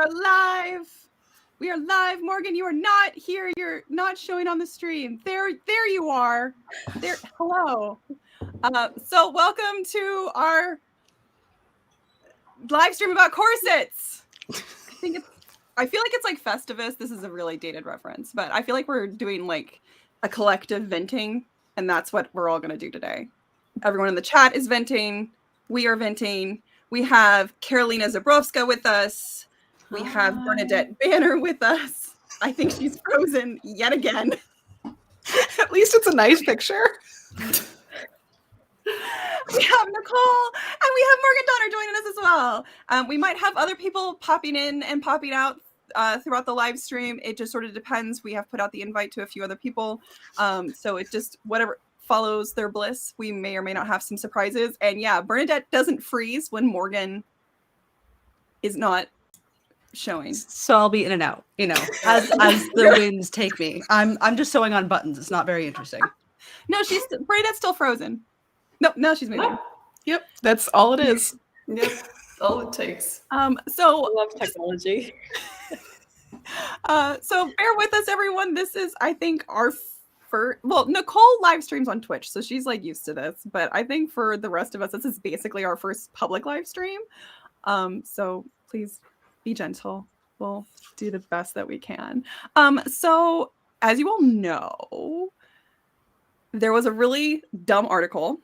are live. We are live. Morgan, you are not here. You're not showing on the stream. There you are. There. Hello. So welcome to our live stream about corsets. I feel like it's like Festivus. This is a really dated reference, but I feel like we're doing like a collective venting, and that's what we're all going to do today. Everyone in the chat is venting. We are venting. We have Carolina Zabrowska with us. We have Bernadette Banner with us. I think she's frozen yet again. At least it's a nice picture. We have Nicole and we have Morgan Donner joining us as well. We might have other people popping in and popping out throughout the live stream. It just sort of depends. We have put out the invite to a few other people. So it just, whatever follows their bliss, we may or may not have some surprises. And yeah, Bernadette doesn't freeze when Morgan is not showing. So I'll be in and out, as the winds take me. I'm just sewing on buttons. It's not very interesting. No, Bernadette's still frozen. No, she's moving. Yep, that's all it is. Yep, all it takes. So I love technology. So bear with us, everyone. This is, I think, our first. Well, Nicole live streams on Twitch, so she's like used to this. But I think for the rest of us, this is basically our first public live stream. So please be gentle. We'll do the best that we can. So as you all know, there was a really dumb article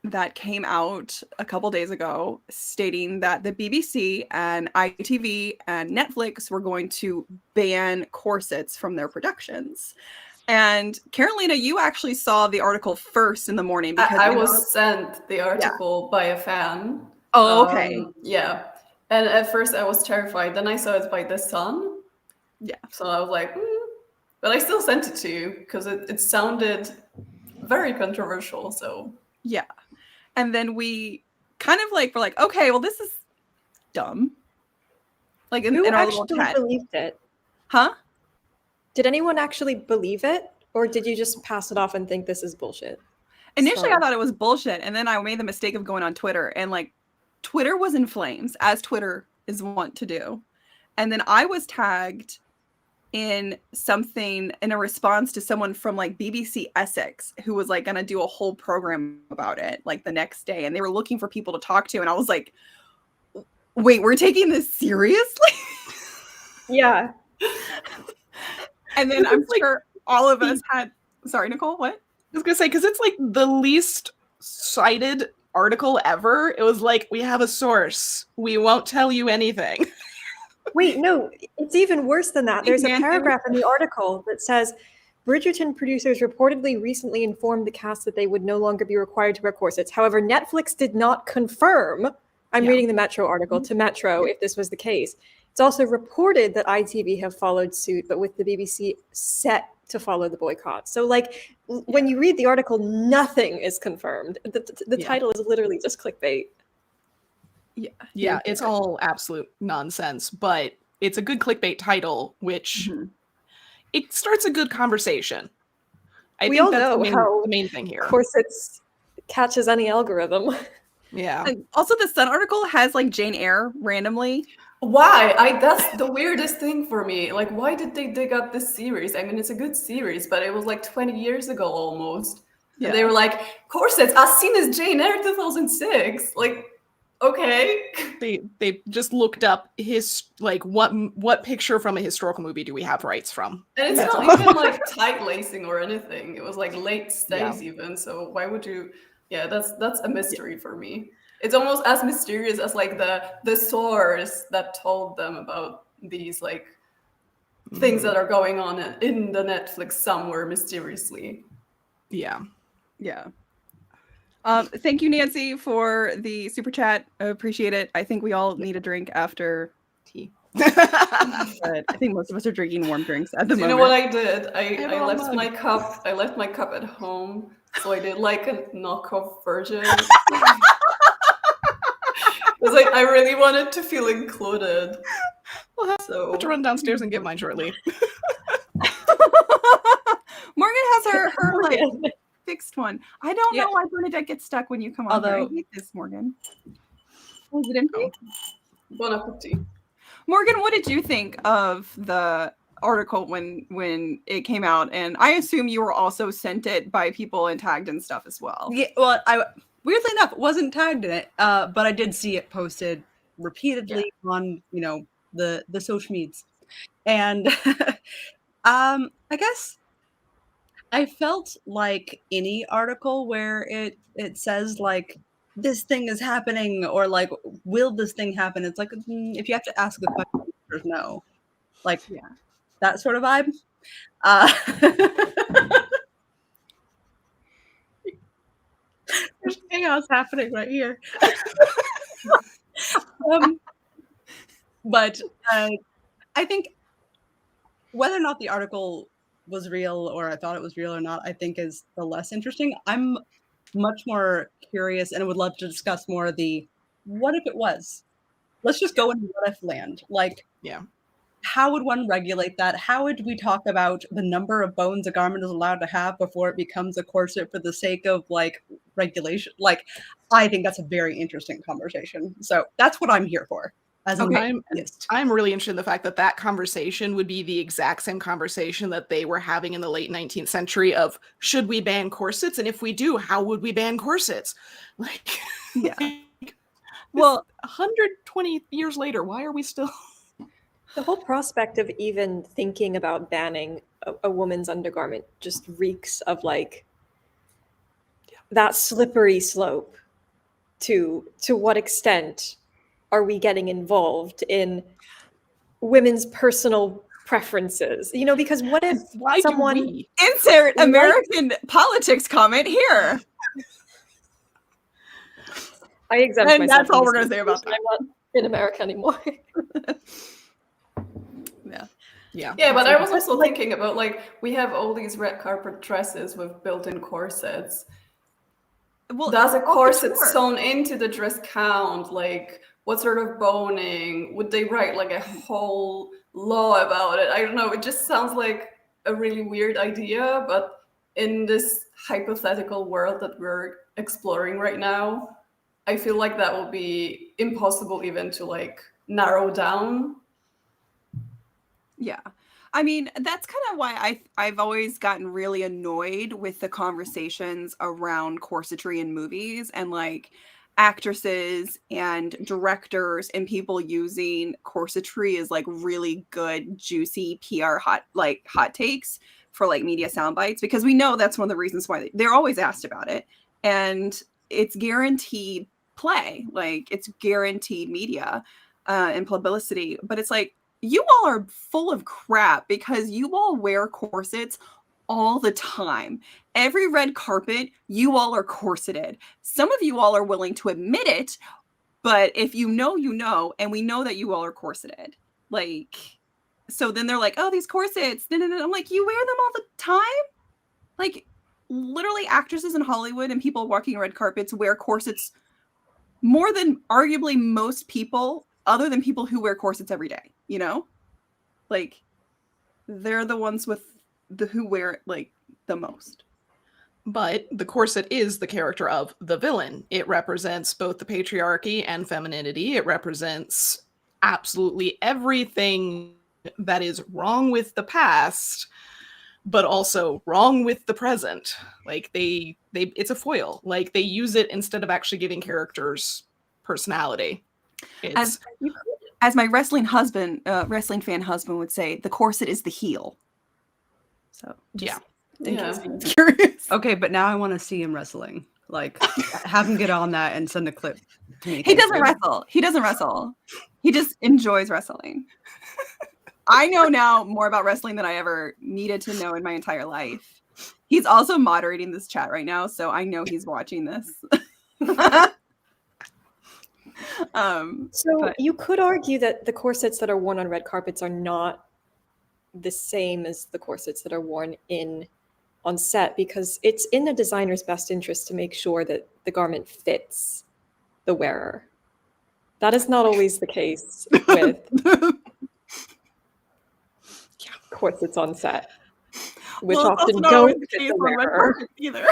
that came out a couple days ago stating that the BBC and ITV and Netflix were going to ban corsets from their productions. And Carolina, you actually saw the article first in the morning. Because I was sent the article by a fan. Oh, okay. Yeah. And at first I was terrified. Then I saw it by The Sun. Yeah. So I was like, but I still sent it to you because it sounded very controversial. So yeah. And then we kind of like, we're like, okay, well, this is dumb. Like in our little chat. Who believed it? Huh? Did anyone actually believe it? Or did you just pass it off and think this is bullshit? Initially, I thought it was bullshit. And then I made the mistake of going on Twitter. And like, Twitter was in flames, as Twitter is wont to do. And then I was tagged in something in a response to someone from like BBC Essex who was like going to do a whole program about it like the next day. And they were looking for people to talk to. And I was like, wait, we're taking this seriously? Yeah. And then I'm sure all of us had, sorry, Nicole, what? I was going to say, because it's like the least cited article ever. It was like, we have a source. We won't tell you anything. Wait, no, it's even worse than that. There's a paragraph in the article that says, Bridgerton producers reportedly recently informed the cast that they would no longer be required to wear corsets. However, Netflix did not confirm, I'm reading the Metro article, to Metro if this was the case. It's also reported that ITV have followed suit, but with the BBC set to follow the boycott. So like when you read the article, nothing is confirmed. The title is literally just clickbait. Yeah, it's all absolute nonsense, but it's a good clickbait title, which it starts a good conversation. I think that's the main thing here. Corsets catches any algorithm. Yeah. And also, the Sun article has like Jane Eyre randomly. Why? That's the weirdest thing for me. Like, why did they dig up this series? I mean, it's a good series, but it was like 20 years ago almost. Yeah. And they were like, corsets, as seen as Jane Eyre 2006. Like, okay. They just looked up what picture from a historical movie do we have rights from? And it's not even like tight lacing or anything. It was like late stays even. So why would you? Yeah, that's a mystery for me. It's almost as mysterious as like the source that told them about these like things that are going on in the Netflix somewhere mysteriously. Yeah. Yeah. Thank you, Nancy, for the super chat. I appreciate it. I think we all need a drink after tea. But I think most of us are drinking warm drinks at the moment. You know what I did? I left my cup. I left my cup at home, so I did like a knockoff version. It was like I really wanted to feel included. I'll have to run downstairs and get mine shortly. Morgan has her like fixed one. I don't know why Bernadette gets stuck when you come on. I hate this, Morgan. Oh, is it empty? Bon appetit. Morgan, what did you think of the article when it came out? And I assume you were also sent it by people and tagged and stuff as well. Yeah, well, I weirdly enough wasn't tagged in it, but I did see it posted repeatedly on, you know, the social medias. And I guess I felt like any article where it says like this thing is happening or like will this thing happen? It's like if you have to ask the question, there's no. Like that sort of vibe. There's chaos happening right here. But I think whether or not the article was real or I thought it was real or not, I think is the less interesting. I'm much more curious and I would love to discuss more of the what if it was? Let's just go into what if land. Like, how would one regulate that? How would we talk about the number of bones a garment is allowed to have before it becomes a corset for the sake of like regulation? Like, I think that's a very interesting conversation. So that's what I'm here for. I'm really interested in the fact that that conversation would be the exact same conversation that they were having in the late 19th century of should we ban corsets? And if we do, how would we ban corsets? Like, well, 120 years later, why are we still... The whole prospect of even thinking about banning a woman's undergarment just reeks of like that slippery slope to what extent are we getting involved in women's personal preferences? You know, because what if someone... Insert American politics comment here. I exempt myself. And that's all we're going to say about that. I'm not in America anymore. Yeah, but I was also thinking about like we have all these red carpet dresses with built-in corsets. Well, does a corset sewn into the dress count? Like, what sort of boning? Would they write like a whole law about it? I don't know. It just sounds like a really weird idea, but in this hypothetical world that we're exploring right now, I feel like that will be impossible even to like narrow down. Yeah. I mean, that's kind of why I've always gotten really annoyed with the conversations around corsetry in movies and like actresses and directors and people using corsetry as like really good, juicy PR hot takes for like media sound bites, because we know that's one of the reasons why they're always asked about it. And it's guaranteed play, like it's guaranteed media and publicity. But it's like, you all are full of crap because you all wear corsets all the time. Every red carpet, you all are corseted. Some of you all are willing to admit it, but if you know, you know, and we know that you all are corseted. Like, so then they're like, oh, these corsets. No. I'm like, you wear them all the time? Like, literally actresses in Hollywood and people walking red carpets wear corsets more than arguably most people, other than people who wear corsets every day, you know? Like, they're the ones who wear it like the most. But the corset is the character of the villain. It represents both the patriarchy and femininity. It represents absolutely everything that is wrong with the past, but also wrong with the present. Like they it's a foil. Like they use it instead of actually giving characters personality. As my wrestling fan husband would say, the corset is the heel. So curious. Okay, but now I want to see him wrestling. Like, have him get on that and send a clip to me. He doesn't wrestle. He just enjoys wrestling. I know now more about wrestling than I ever needed to know in my entire life. He's also moderating this chat right now, so I know he's watching this. So you could argue that the corsets that are worn on red carpets are not the same as the corsets that are worn on set, because it's in the designer's best interest to make sure that the garment fits the wearer. That is not always the case with corsets on set, which often don't fit the wearer. Either.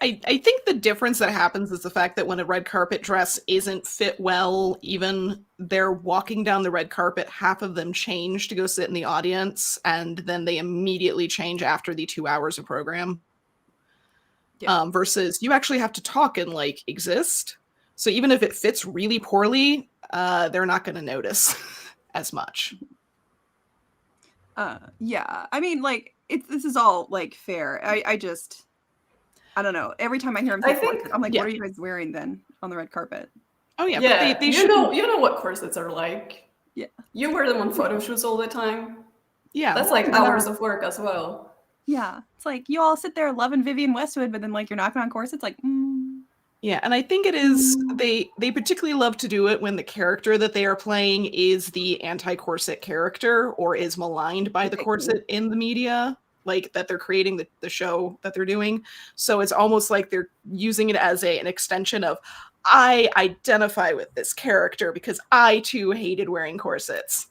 I think the difference that happens is the fact that when a red carpet dress isn't fit well, even they're walking down the red carpet, half of them change to go sit in the audience, and then they immediately change after the 2 hours of program. Yeah. Versus you actually have to talk and like exist. So even if it fits really poorly, they're not going to notice as much. Yeah, I mean, like this is all like fair. I don't know. Every time I hear him say corset, I'm like, what are you guys wearing then on the red carpet? Oh yeah, yeah. But they you know what corsets are like. Yeah, you wear them on photo shoots all the time. Yeah, that's like hours of work as well. Yeah, it's like you all sit there loving Vivienne Westwood, but then like you're knocking on corsets, like. Yeah, and I think it is they particularly love to do it when the character that they are playing is the anti-corset character or is maligned by the corset in the media, like that they're creating the show that they're doing. So it's almost like they're using it as an extension of, I identify with this character because I too hated wearing corsets.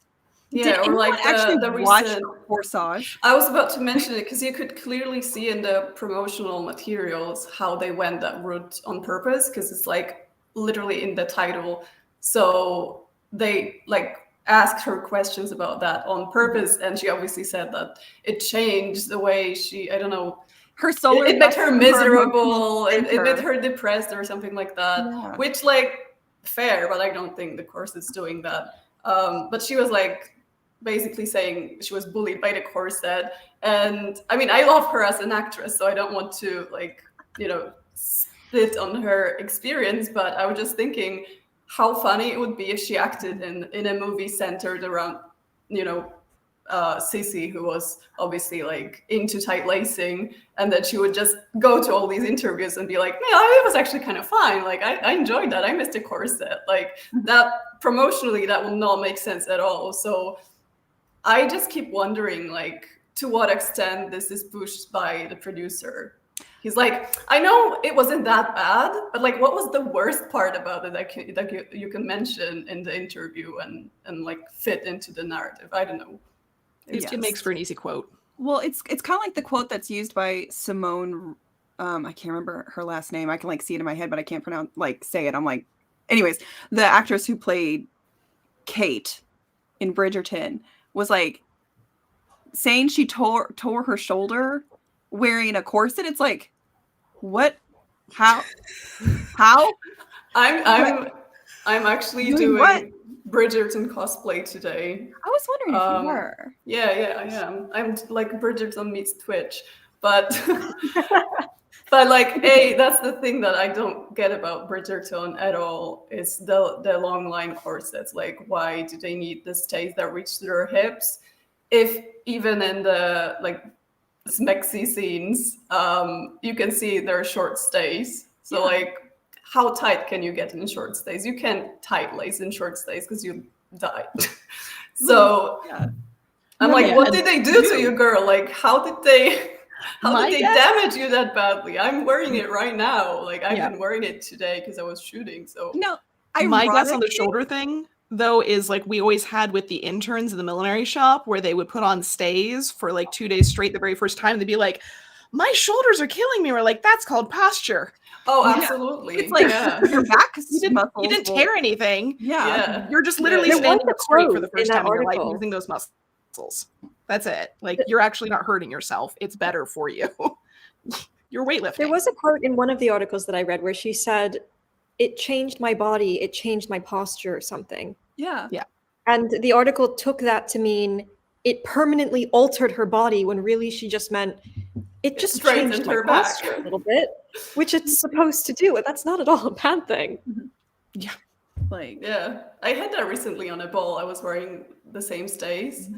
Yeah, or like the recent Corsage. I was about to mention it because you could clearly see in the promotional materials how they went that route on purpose, because it's like literally in the title. So they like asked her questions about that on purpose, and she obviously said that it changed the way she, I don't know, her solar it made her miserable, it made her depressed or something like that, which like fair, but I don't think the corset's doing that. But she was like basically saying she was bullied by the corset, and I mean, I love her as an actress, so I don't want to like, you know, spit on her experience, but I was just thinking how funny it would be if she acted in a movie centered around, you know, Sissy, who was obviously like into tight lacing, and then she would just go to all these interviews and be like, "Yeah, it was actually kind of fine. Like, I enjoyed that. I missed a corset." Like that promotionally, that will not make sense at all. So I just keep wondering, like, to what extent this is pushed by the producer. He's like, I know it wasn't that bad, but like, what was the worst part about it that you can mention in the interview and like fit into the narrative? I don't know. It makes for an easy quote. Well, it's kind of like the quote that's used by Simone. I can't remember her last name. I can like see it in my head, but I can't say it. I'm like, anyways, the actress who played Kate in Bridgerton was like saying she tore her shoulder wearing a corset. It's like, what? How? I'm actually doing what? Bridgerton cosplay today. I was wondering if you were. Yeah, I am. I'm like Bridgerton meets Twitch, but but like, hey, that's the thing that I don't get about Bridgerton at all is the long line corsets. Like, why do they need the stays that reach their hips? If even in the like smexy scenes, you can see there are short stays. So like, how tight can you get in short stays? You can't tight lace in short stays because you die. So I'm like, what did they do to you, girl? Like, how did they damage you that badly? I'm wearing it right now. Like, I've been wearing it today because I was shooting. So my guess on the shoulder thing though is like we always had with the interns in the millinery shop where they would put on stays for like 2 days straight the very first time. They'd be like, my shoulders are killing me. We're like, that's called posture. Oh, absolutely. It's like your back you didn't tear anything. Yeah. You're just literally standing up straight for the first time in your life using those muscles. That's it. Like, you're actually not hurting yourself. It's better for you. You're weightlifting. There was a quote in one of the articles that I read where she said, it changed my body, it changed my posture or something. Yeah. And the article took that to mean it permanently altered her body when really she just meant it just changed her posture a little bit, which it's supposed to do. And that's not at all a bad thing. Yeah. Like, I had that recently on a ball. I was wearing the same stays.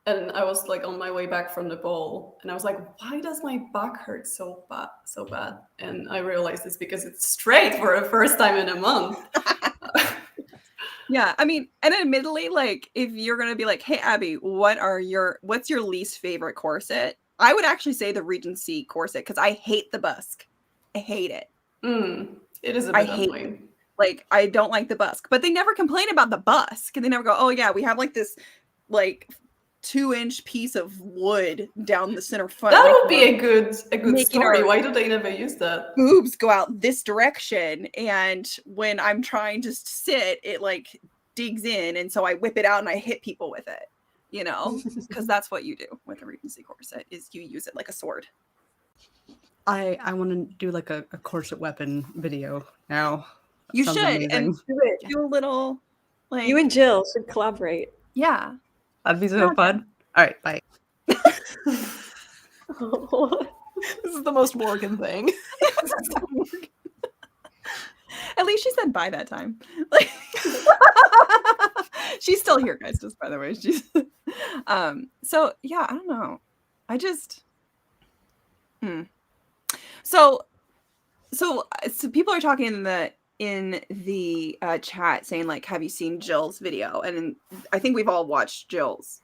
And I was like on my way back from the ball, and I was like, why does my back hurt so bad? And I realized it's because it's straight for the first time in a month. Yeah, I mean, and admittedly, like, if you're gonna be like, hey Abby, what's your least favorite corset? I would actually say the Regency corset, because I hate the busk. I hate it. It is a bit annoying. Like, I don't like the busk. But they never complain about the busk. And they never go, oh yeah, we have like this like 2-inch piece of wood down the center front. That like would be a good story. our Why do they never use that? boobs go out this direction, and when I'm trying to sit, it like digs in, and so I whip it out and I hit people with it, you know, because that's what you do with a Regency corset, is you use it like a sword. I want to do like a corset weapon video now. You should, amazing. And do it. Do a little, like, you and Jill should collaborate. Yeah, that'd be so fun. All right, bye. This is the most Morgan thing. At least she said bye that time. Like, she's still here, guys. Just by the way, she's. So yeah, I don't know. I just. So people are talking in the chat saying, like, have you seen Jill's video? And I think we've all watched Jill's.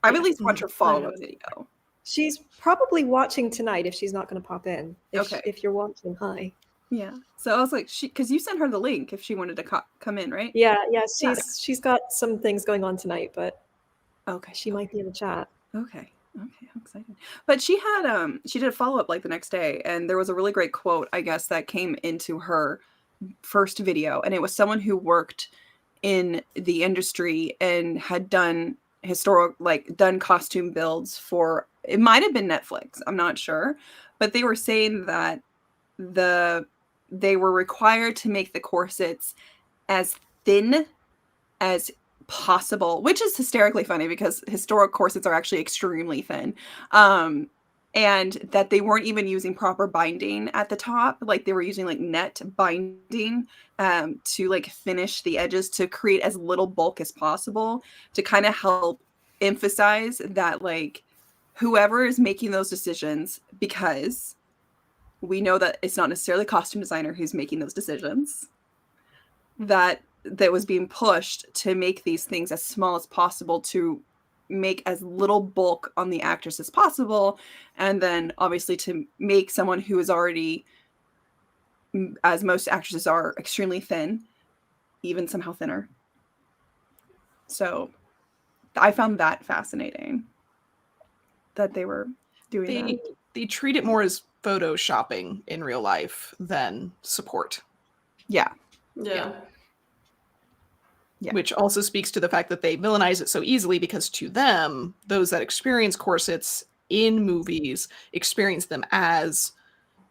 I've at least watched her follow-up video. She's probably watching tonight if she's not going to pop in. If you're watching, hi. Yeah. So I was like, because you sent her the link if she wanted to come in, right? Yeah. She's got some things going on tonight, but she might be in the chat. Okay, I'm excited. But she did a follow-up like the next day, and there was a really great quote, I guess, that came into her first video, and it was someone who worked in the industry and had done done costume builds for, it might have been Netflix, I'm not sure, but they were saying that they were required to make the corsets as thin as possible, which is hysterically funny because historic corsets are actually extremely thin, and that they weren't even using proper binding at the top. Like, they were using like net binding to like finish the edges to create as little bulk as possible, to kind of help emphasize that, like, whoever is making those decisions, because we know that it's not necessarily a costume designer who's making those decisions, that was being pushed to make these things as small as possible, to make as little bulk on the actress as possible, and then obviously to make someone who is already, as most actresses are, extremely thin, even somehow thinner. So I found that fascinating that they were doing that. They treat it more as photoshopping in real life than support. Yeah. Which also speaks to the fact that they villainize it so easily, because to them, those that experience corsets in movies experience them as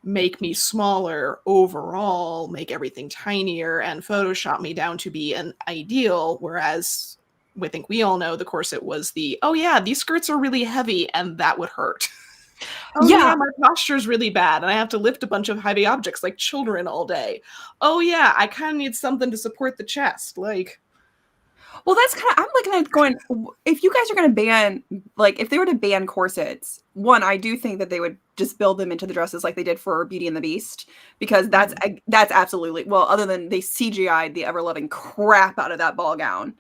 make me smaller overall, make everything tinier, and Photoshop me down to be an ideal, whereas I think we all know the corset was oh yeah, these skirts are really heavy and that would hurt. Oh yeah, my posture's really bad and I have to lift a bunch of heavy objects like children all day. Oh yeah, I kind of need something to support the chest. Like, well, that's kind of, I'm looking at going, if you guys are going to ban, like, if they were to ban corsets, one, I do think that they would just build them into the dresses like they did for Beauty and the Beast, because that's absolutely, well, other than they CGI'd the ever-loving crap out of that ball gown,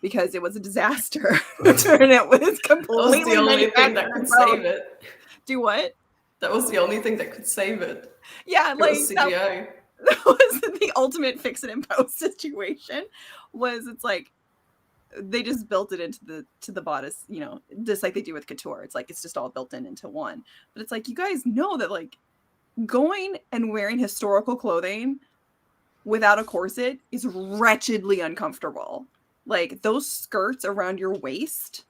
because it was a disaster. And it was completely, that was the only thing that could save it. Do what? That was the only thing that could save it. Yeah, it like was CGI. That was the ultimate fix it and post situation. It's like they just built it into the bodice, you know, just like they do with couture. It's like it's just all built into one. But it's like, you guys know that, like, going and wearing historical clothing without a corset is wretchedly uncomfortable. Like, those skirts around your waist.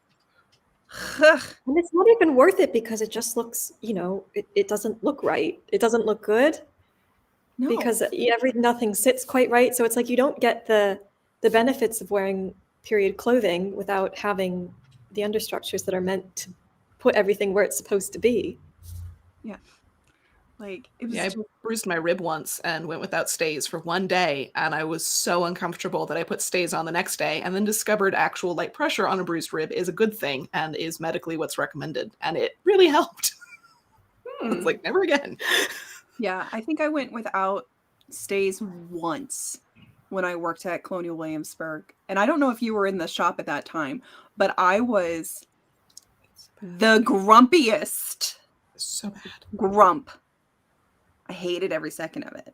And it's not even worth it because it just looks, you know, it doesn't look right. It doesn't look good. No. Because nothing sits quite right. So it's like you don't get the benefits of wearing period clothing without having the understructures that are meant to put everything where it's supposed to be. Yeah. Like, it was I bruised my rib once and went without stays for one day, and I was so uncomfortable that I put stays on the next day, and then discovered actual light pressure on a bruised rib is a good thing and is medically what's recommended, and it really helped. It's like, never again. Yeah, I think I went without stays once when I worked at Colonial Williamsburg, and I don't know if you were in the shop at that time, but I was the grumpiest. So bad. Grump. I hated every second of it.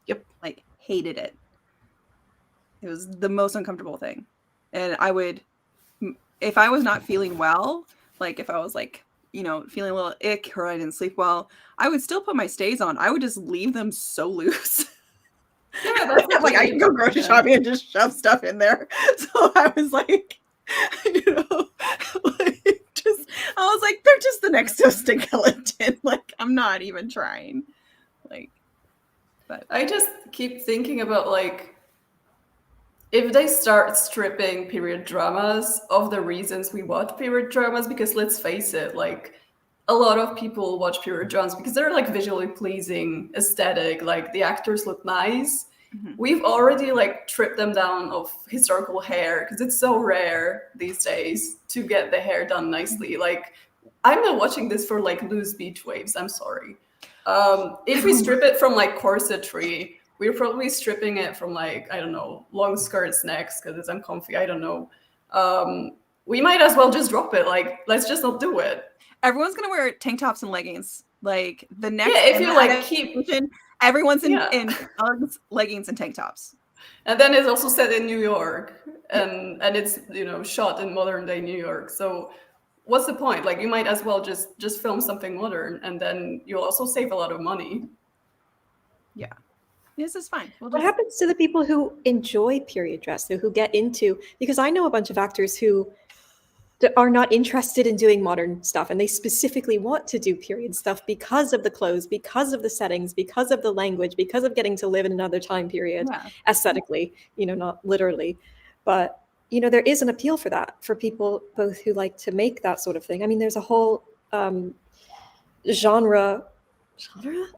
Yep. Like, hated it. It was the most uncomfortable thing. And I would if I was not feeling well, like if I was like, you know, feeling a little ick or I didn't sleep well, I would still put my stays on. I would just leave them so loose. Yeah, that's like I can go grocery shopping and just shove stuff in there. So I was like, you know, like just I was like, they're just the next skeleton. Like I'm not even trying. Like, but I just keep thinking about like if they start stripping period dramas of the reasons we watch period dramas, because let's face it, like a lot of people watch period dramas because they're like visually pleasing, aesthetic, like the actors look nice. We've already like tripped them down of historical hair because it's so rare these days to get the hair done nicely. Like I'm not watching this for like loose beach waves. I'm sorry. If we strip it from like corsetry, we're probably stripping it from like, I don't know, long skirts next because it's uncomfy. I don't know. We might as well just drop it. Like, let's just not do it. Everyone's gonna wear tank tops and leggings. Like the next, if you like keep, everyone's in Uggs, leggings, and tank tops. And then it's also set in New York, and it's, you know, shot in modern day New York. So what's the point? Like you might as well just film something modern, and then you'll also save a lot of money. Yeah, this is fine. What happens to the people who enjoy period dress, who get into? Because I know a bunch of actors who are not interested in doing modern stuff, and they specifically want to do period stuff because of the clothes, because of the settings, because of the language, because of getting to live in another time period, aesthetically, you know, not literally. But, you know, there is an appeal for that, for people both who like to make that sort of thing. I mean, there's a whole genre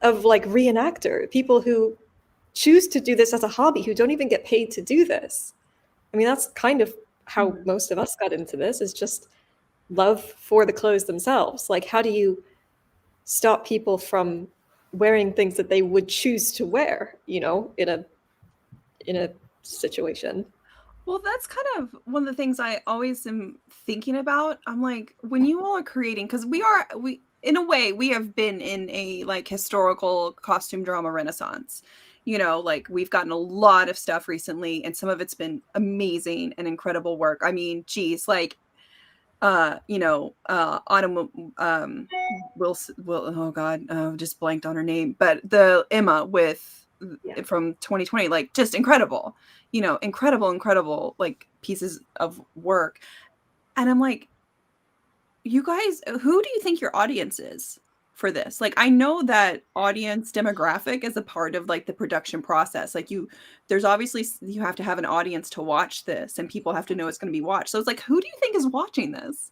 of like reenactor, people who choose to do this as a hobby, who don't even get paid to do this. I mean, that's kind of how most of us got into this, is just love for the clothes themselves. Like, how do you stop people from wearing things that they would choose to wear, you know, in a situation? Well, that's kind of one of the things I always am thinking about. I'm like, when you all are creating, because we in a way, we have been in a like historical costume drama renaissance. You know, like we've gotten a lot of stuff recently, and some of it's been amazing and incredible work. I mean, geez, like, you know, Autumn, oh God, just blanked on her name, but the Emma from 2020, like just incredible, you know, incredible, like pieces of work. And I'm like, you guys, who do you think your audience is for this? Like, I know that audience demographic is a part of like the production process. Like there's obviously, you have to have an audience to watch this, and people have to know it's going to be watched. So it's like, who do you think is watching this?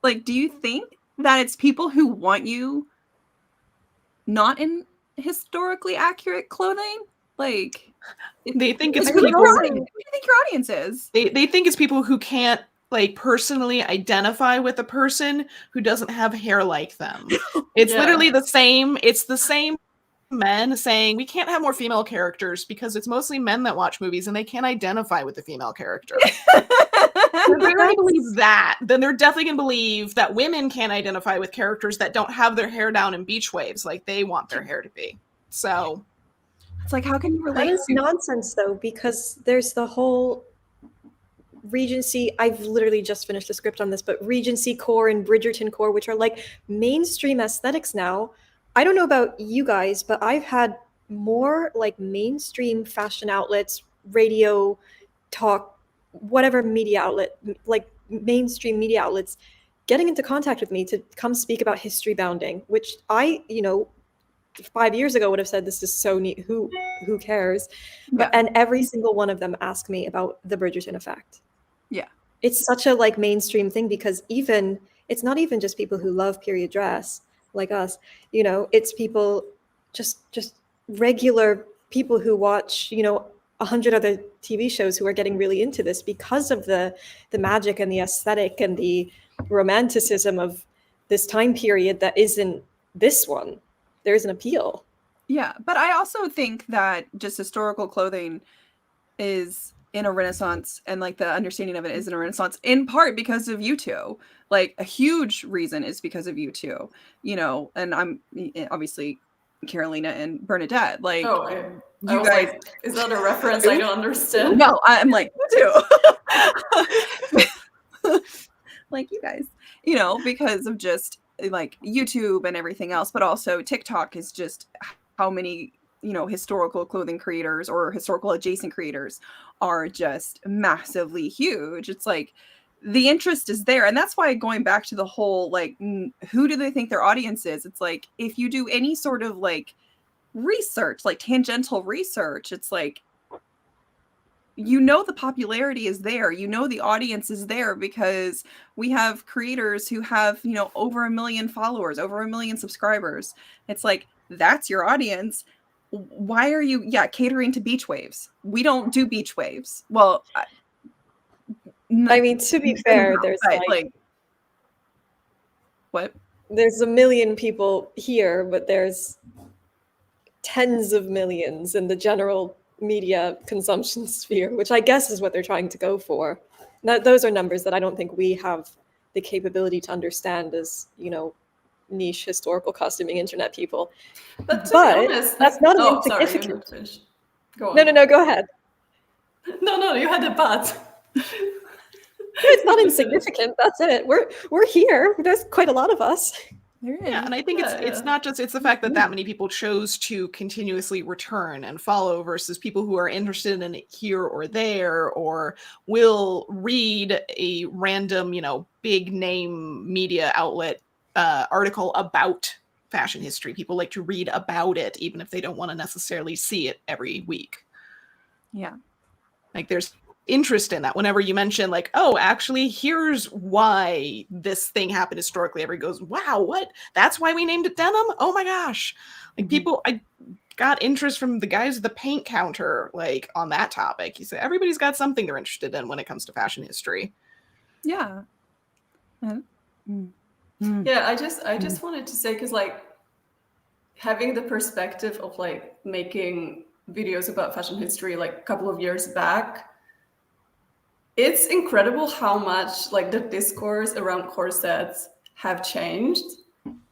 Like, do you think that it's people who want you not in historically accurate clothing? Like, they think it's people. people. Who do you think your audience is? They think it's people who can't like personally identify with a person who doesn't have hair like them. It's literally the same. It's the same men saying we can't have more female characters because it's mostly men that watch movies and they can't identify with the female character. If they're going to believe that, then they're definitely going to believe that women can't identify with characters that don't have their hair down in beach waves like they want their hair to be. So it's like, how can you relate? That is nonsense, though, because there's the whole Regency, I've literally just finished the script on this, but Regency core and Bridgerton core, which are like mainstream aesthetics now. I don't know about you guys, but I've had more like mainstream fashion outlets, radio, talk, whatever media outlet, like mainstream media outlets, getting into contact with me to come speak about history bounding, which I, you know, 5 years ago would have said this is so neat. Who cares? But and every single one of them asked me about the Bridgerton effect. Yeah, it's such a like mainstream thing, because even it's not even just people who love period dress like us. You know, it's people just regular people who watch, you know, 100 other TV shows who are getting really into this because of the magic and the aesthetic and the romanticism of this time period that isn't this one. There is an appeal. Yeah, but I also think that just historical clothing is in a renaissance, and like the understanding of it is in a renaissance in part because of you two. Like a huge reason is because of you two, you know, and I'm obviously Carolina and Bernadette. Like, I was guys, like, is that a reference I don't understand? No, I'm like, you too. like you guys, because of just like YouTube and everything else, but also TikTok is just how many, historical clothing creators or historical adjacent creators are just massively huge. It's like the interest is there. And that's why, going back to the whole, like, who do they think their audience is? It's like, if you do any sort of like research, like tangential research, it's like, the popularity is there, the audience is there, because we have creators who have, over 1 million followers, over 1 million subscribers. It's like, that's your audience. Why are you catering to beach waves? We don't do beach waves. Well, I mean, to be fair, there's like what? There's 1 million people here, but there's tens of millions in the general media consumption sphere, which I guess is what they're trying to go for. Now, those are numbers that I don't think we have the capability to understand as, niche historical costuming internet people. But to be honest, that's not an insignificant. Sorry, go on. No, go ahead. No, you had a but. It's not insignificant. That's it. We're here. There's quite a lot of us. Yeah, and I think it's not just, it's the fact that many people chose to continuously return and follow versus people who are interested in it here or there, or will read a random, big name media outlet article about fashion history. People like to read about it, even if they don't want to necessarily see it every week. Yeah. Like, there's interest in that. Whenever you mention like, oh, actually, here's why this thing happened historically, everybody goes, wow, what? That's why we named it denim? Oh my gosh. Like, people, I got interest from the guys at the paint counter, like, on that topic. You say everybody's got something they're interested in when it comes to fashion history. Yeah. Yeah, I just wanted to say, because like having the perspective of like making videos about fashion history like a couple of years back, it's incredible how much like the discourse around corsets have changed.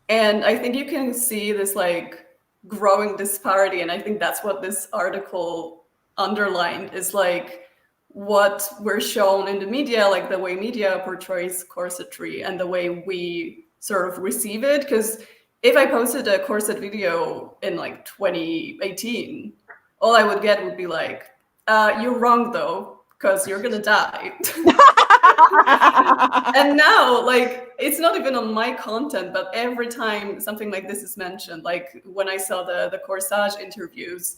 And I think you can see this like growing disparity. And I think that's what this article underlined, is like what we're shown in the media, like the way media portrays corsetry and the way we sort of receive it. Because if I posted a corset video in like 2018, all I would get would be like, you're wrong though, because you're gonna die. And now, like, it's not even on my content, but every time something like this is mentioned, like when I saw the corsage interviews,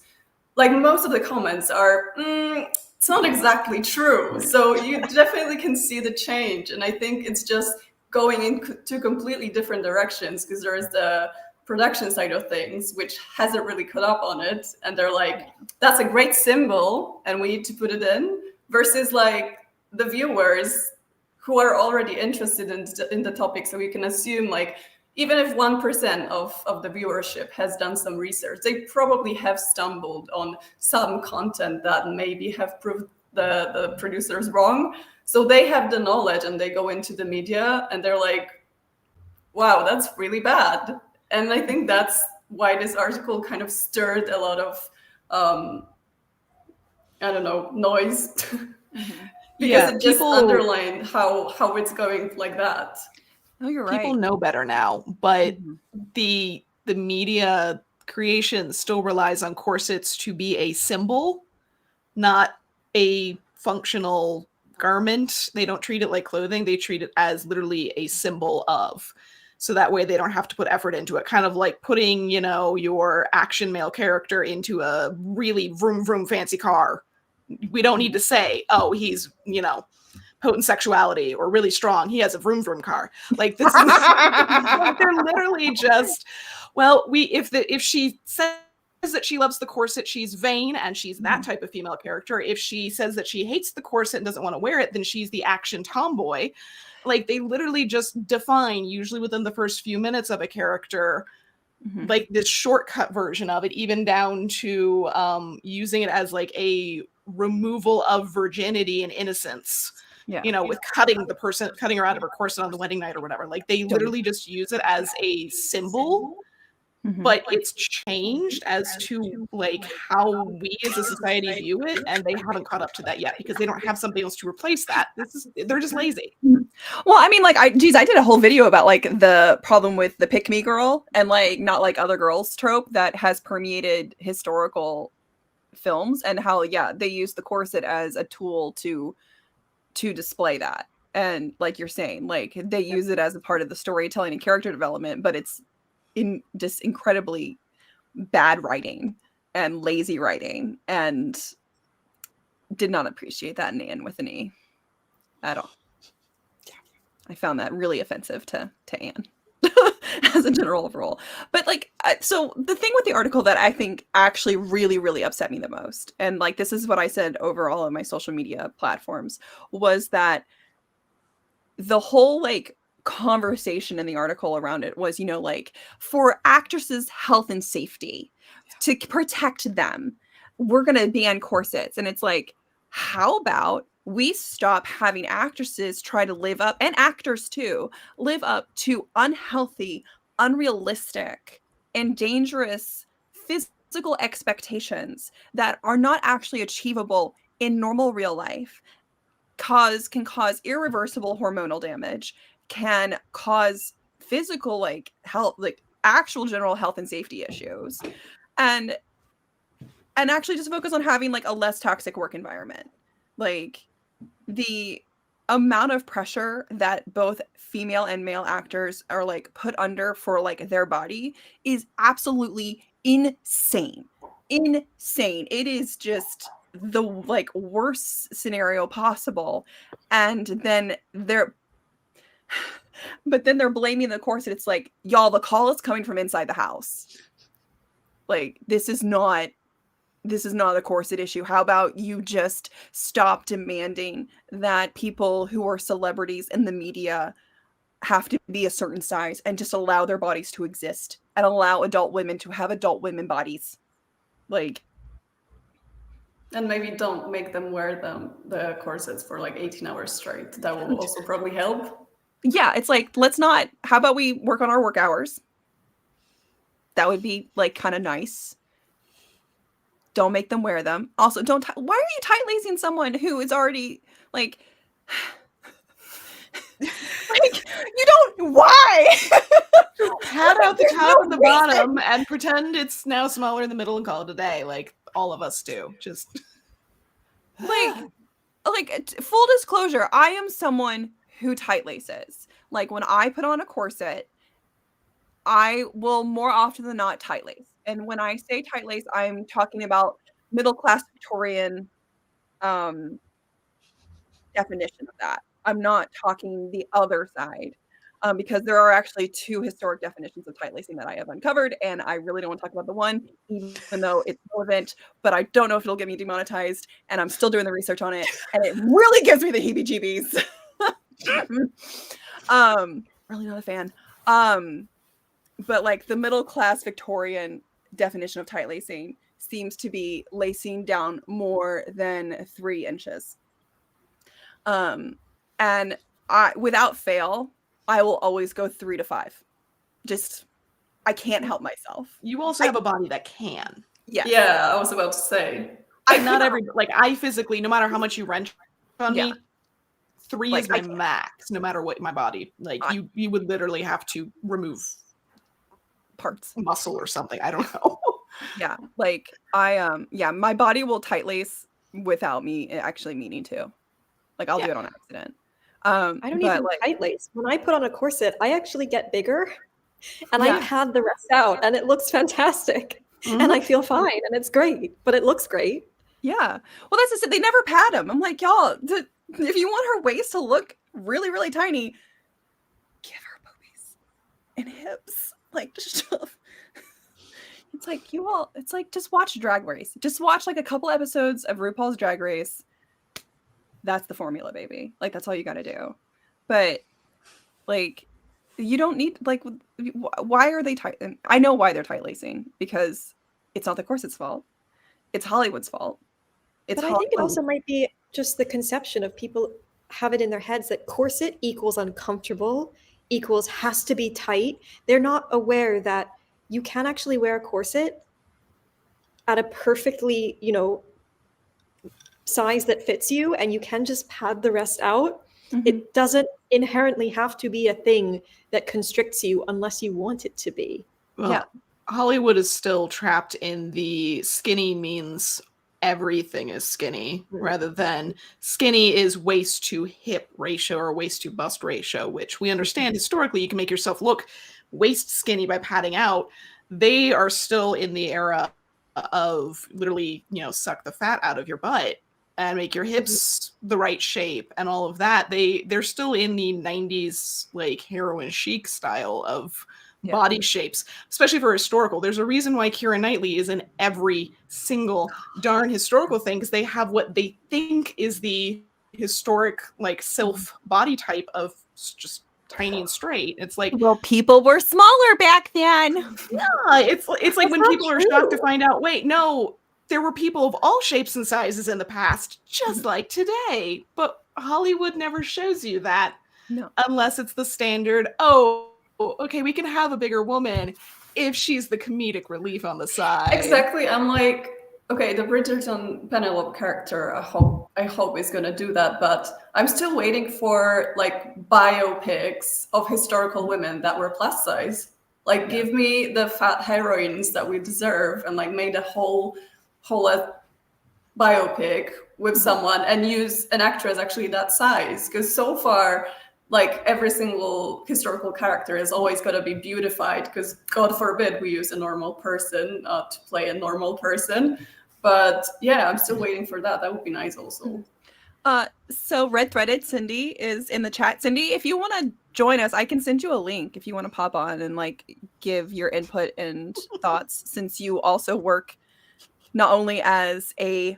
like most of the comments are, it's not exactly true. So you definitely can see the change. And I think it's just going in two completely different directions, because there is the production side of things, which hasn't really caught up on it. And they're like, that's a great symbol and we need to put it in, versus like the viewers who are already interested in the topic. So you can assume like, even if 1% of the viewership has done some research, they probably have stumbled on some content that maybe have proved the producers wrong. So they have the knowledge and they go into the media and they're like, wow, that's really bad. And I think that's why this article kind of stirred a lot of, I don't know, noise. Because it just underlined how it's going like that. Oh, you're right. People know better now, but the media creation still relies on corsets to be a symbol, not a functional garment. They don't treat it like clothing. They treat it as literally a symbol of. So that way they don't have to put effort into it. Kind of like putting, your action male character into a really vroom vroom fancy car. We don't need to say, oh, he's, potent sexuality or really strong. He has a vroom vroom car. Like, this is they're literally just, well, if she says that she loves the corset, she's vain and she's that type of female character. If she says that she hates the corset and doesn't want to wear it, then she's the action tomboy. Like, they literally just define, usually within the first few minutes of a character, like this shortcut version of it, even down to using it as like a removal of virginity and innocence. Yeah. With cutting her out of her corset on the wedding night or whatever. Like, they literally just use it as a symbol but it's changed as to like how we as a society view it, and they haven't caught up to that yet because they don't have something else to replace that. They're just lazy. Well, I mean, like, I did a whole video about like the problem with the pick me girl and like not like other girls trope that has permeated historical films, and how they use the corset as a tool to display that. And like you're saying, like they use it as a part of the storytelling and character development, but it's just incredibly bad writing and lazy writing, and did not appreciate that in Anne with an E at all. I found that really offensive to Anne as a general rule. But like, so the thing with the article that I think actually really, really upset me the most, and like this is what I said overall on my social media platforms, was that the whole like conversation in the article around it was, like, for actresses' health and safety, to protect them, we're going to ban corsets. And it's like, how about we stop having actresses try to live up, and actors too, live up to unhealthy, unrealistic, and dangerous physical expectations that are not actually achievable in normal real life, can cause irreversible hormonal damage, can cause physical like health, like actual general health and safety issues, and actually just focus on having like a less toxic work environment. Like the amount of pressure that both female and male actors are like put under for like their body is absolutely insane. It is just the like worst scenario possible. And then they're blaming the corset. It's like, y'all, the call is coming from inside the house. Like, this is not a corset issue. How about you just stop demanding that people who are celebrities in the media have to be a certain size, and just allow their bodies to exist, and allow adult women to have adult women bodies. Like, and maybe don't make them wear the corsets for like 18 hours straight. That will also probably help. Yeah, it's like, how about we work on our work hours? That would be like kind of nice. Don't make them wear them. Also, why are you tight lacing someone who is already like like, you don't, why? Pad out the top and the bottom and pretend it's now smaller in the middle and call it a day, like all of us do. Just like full disclosure, I am someone who tight laces. Like when I put on a corset, I will more often than not tight lace. And when I say tight lace, I'm talking about middle class Victorian definition of that. I'm not talking the other side, because there are actually two historic definitions of tight lacing that I have uncovered, and I really don't want to talk about the one, even though it's relevant, but I don't know if it'll get me demonetized, and I'm still doing the research on it, and it really gives me the heebie-jeebies. Really not a fan. But like the middle class Victorian definition of tight lacing seems to be lacing down more than 3 inches. And without fail, I will always go 3 to 5. Just, I can't help myself. You also have a body that can. Yes. Yeah, I was about to say. I physically, no matter how much you wrench on me, 3 like, is my max, no matter what my body. Like you would literally have to remove parts, muscle or something. I don't know. Yeah, like my body will tight lace without me actually meaning to. Like I'll do it on accident. I don't even tight lace. When I put on a corset, I actually get bigger, and I pad the rest out, and it looks fantastic. Mm-hmm. And I feel fine, and it's great. But it looks great. Yeah. Well, that's just it. They never pad them. I'm like, y'all, if you want her waist to look really, really tiny, give her boobies and hips. Like, stuff. It's like, you all, it's like, just watch Drag Race. Just watch like a couple episodes of RuPaul's Drag Race. That's the formula, baby. Like, that's all you got to do. But like, you don't need, like, why are they tight? I know why they're tight lacing, because it's not the corset's fault. It's Hollywood's fault. But I think it also might be just the conception of people have it in their heads that corset equals uncomfortable, equals has to be tight. They're not aware that you can actually wear a corset at a perfectly, you know, size that fits you, and you can just pad the rest out. It doesn't inherently have to be a thing that constricts you unless you want it to be. Well, yeah. Hollywood is still trapped in the skinny means everything is skinny, rather than skinny is waist to hip ratio or waist to bust ratio, which we understand historically you can make yourself look waist skinny by padding out. They are still in the era of literally, you know, suck the fat out of your butt and make your hips the right shape and all of that. They're still in the 90s like heroin chic style of body shapes, especially for historical. There's a reason why Keira Knightley is in every single darn historical thing, because they have what they think is the historic like sylph body type of just tiny and straight. It's like, well, people were smaller back then. Yeah, it's like when people are shocked to find out, wait, no, there were people of all shapes and sizes in the past, just like today. But Hollywood never shows you that. No. Unless it's the standard, oh, okay, we can have a bigger woman if she's the comedic relief on the side. Exactly. I'm like, okay, the Bridgerton Penelope character, I hope is gonna do that, but I'm still waiting for like biopics of historical women that were plus size. Like, give me the fat heroines that we deserve, and like made a whole biopic with someone and use an actress actually that size. Because so far, like every single historical character is always going to be beautified, because God forbid we use a normal person to play a normal person. But yeah, I'm still waiting for that. That would be nice also. So Red Threaded Cindy is in the chat. Cindy, if you want to join us, I can send you a link if you want to pop on and like give your input and thoughts, since you also work not only as a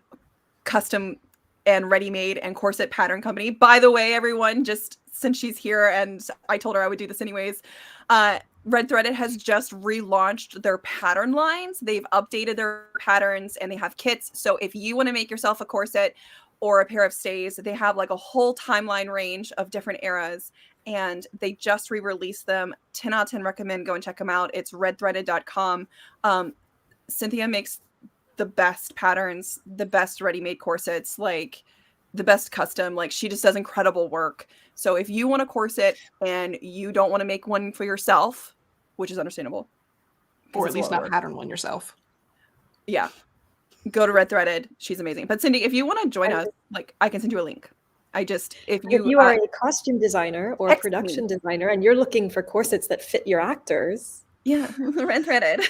custom and ready-made and corset pattern company. By the way, everyone, just since she's here and I told her I would do this anyways, Red Threaded has just relaunched their pattern lines. They've updated their patterns and they have kits. So if you want to make yourself a corset or a pair of stays, they have like a whole timeline range of different eras, and they just re-released them. 10 out of 10 recommend. Go and check them out. It's redthreaded.com. Cynthia makes the best patterns, the best ready-made corsets, like the best custom. Like, she just does incredible work. So if you want a corset and you don't want to make one for yourself, which is understandable, or at least not pattern one yourself, yeah, go to Red Threaded. She's amazing. But Cindy, if you want to join us, like, I can send you a link. If you are a costume designer or a production designer and you're looking for corsets that fit your actors, yeah, Red Threaded.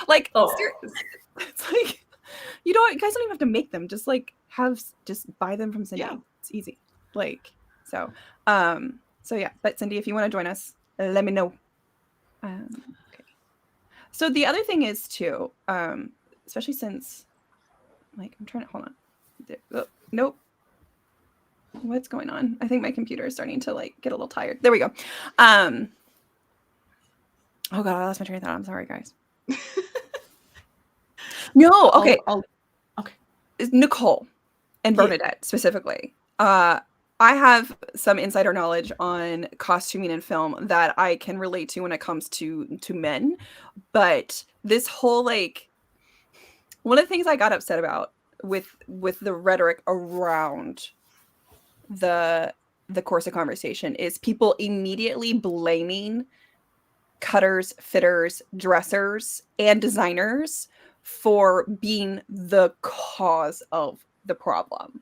Like, it's like, you guys don't even have to make them. Just like just buy them from Cindy. Yeah. It's easy. Like, so yeah. But Cindy, if you want to join us, let me know. Okay. So the other thing is too, especially since, like, I'm trying to hold on. Oh, nope. What's going on? I think my computer is starting to like get a little tired. There we go. Oh God, I lost my train of thought. I'm sorry, guys. No, okay. Okay. Nicole and Bernadette specifically. I have some insider knowledge on costuming and film that I can relate to when it comes to men. But this whole, like, one of the things I got upset about with the rhetoric around the corset conversation is people immediately blaming cutters, fitters, dressers, and designers for being the cause of the problem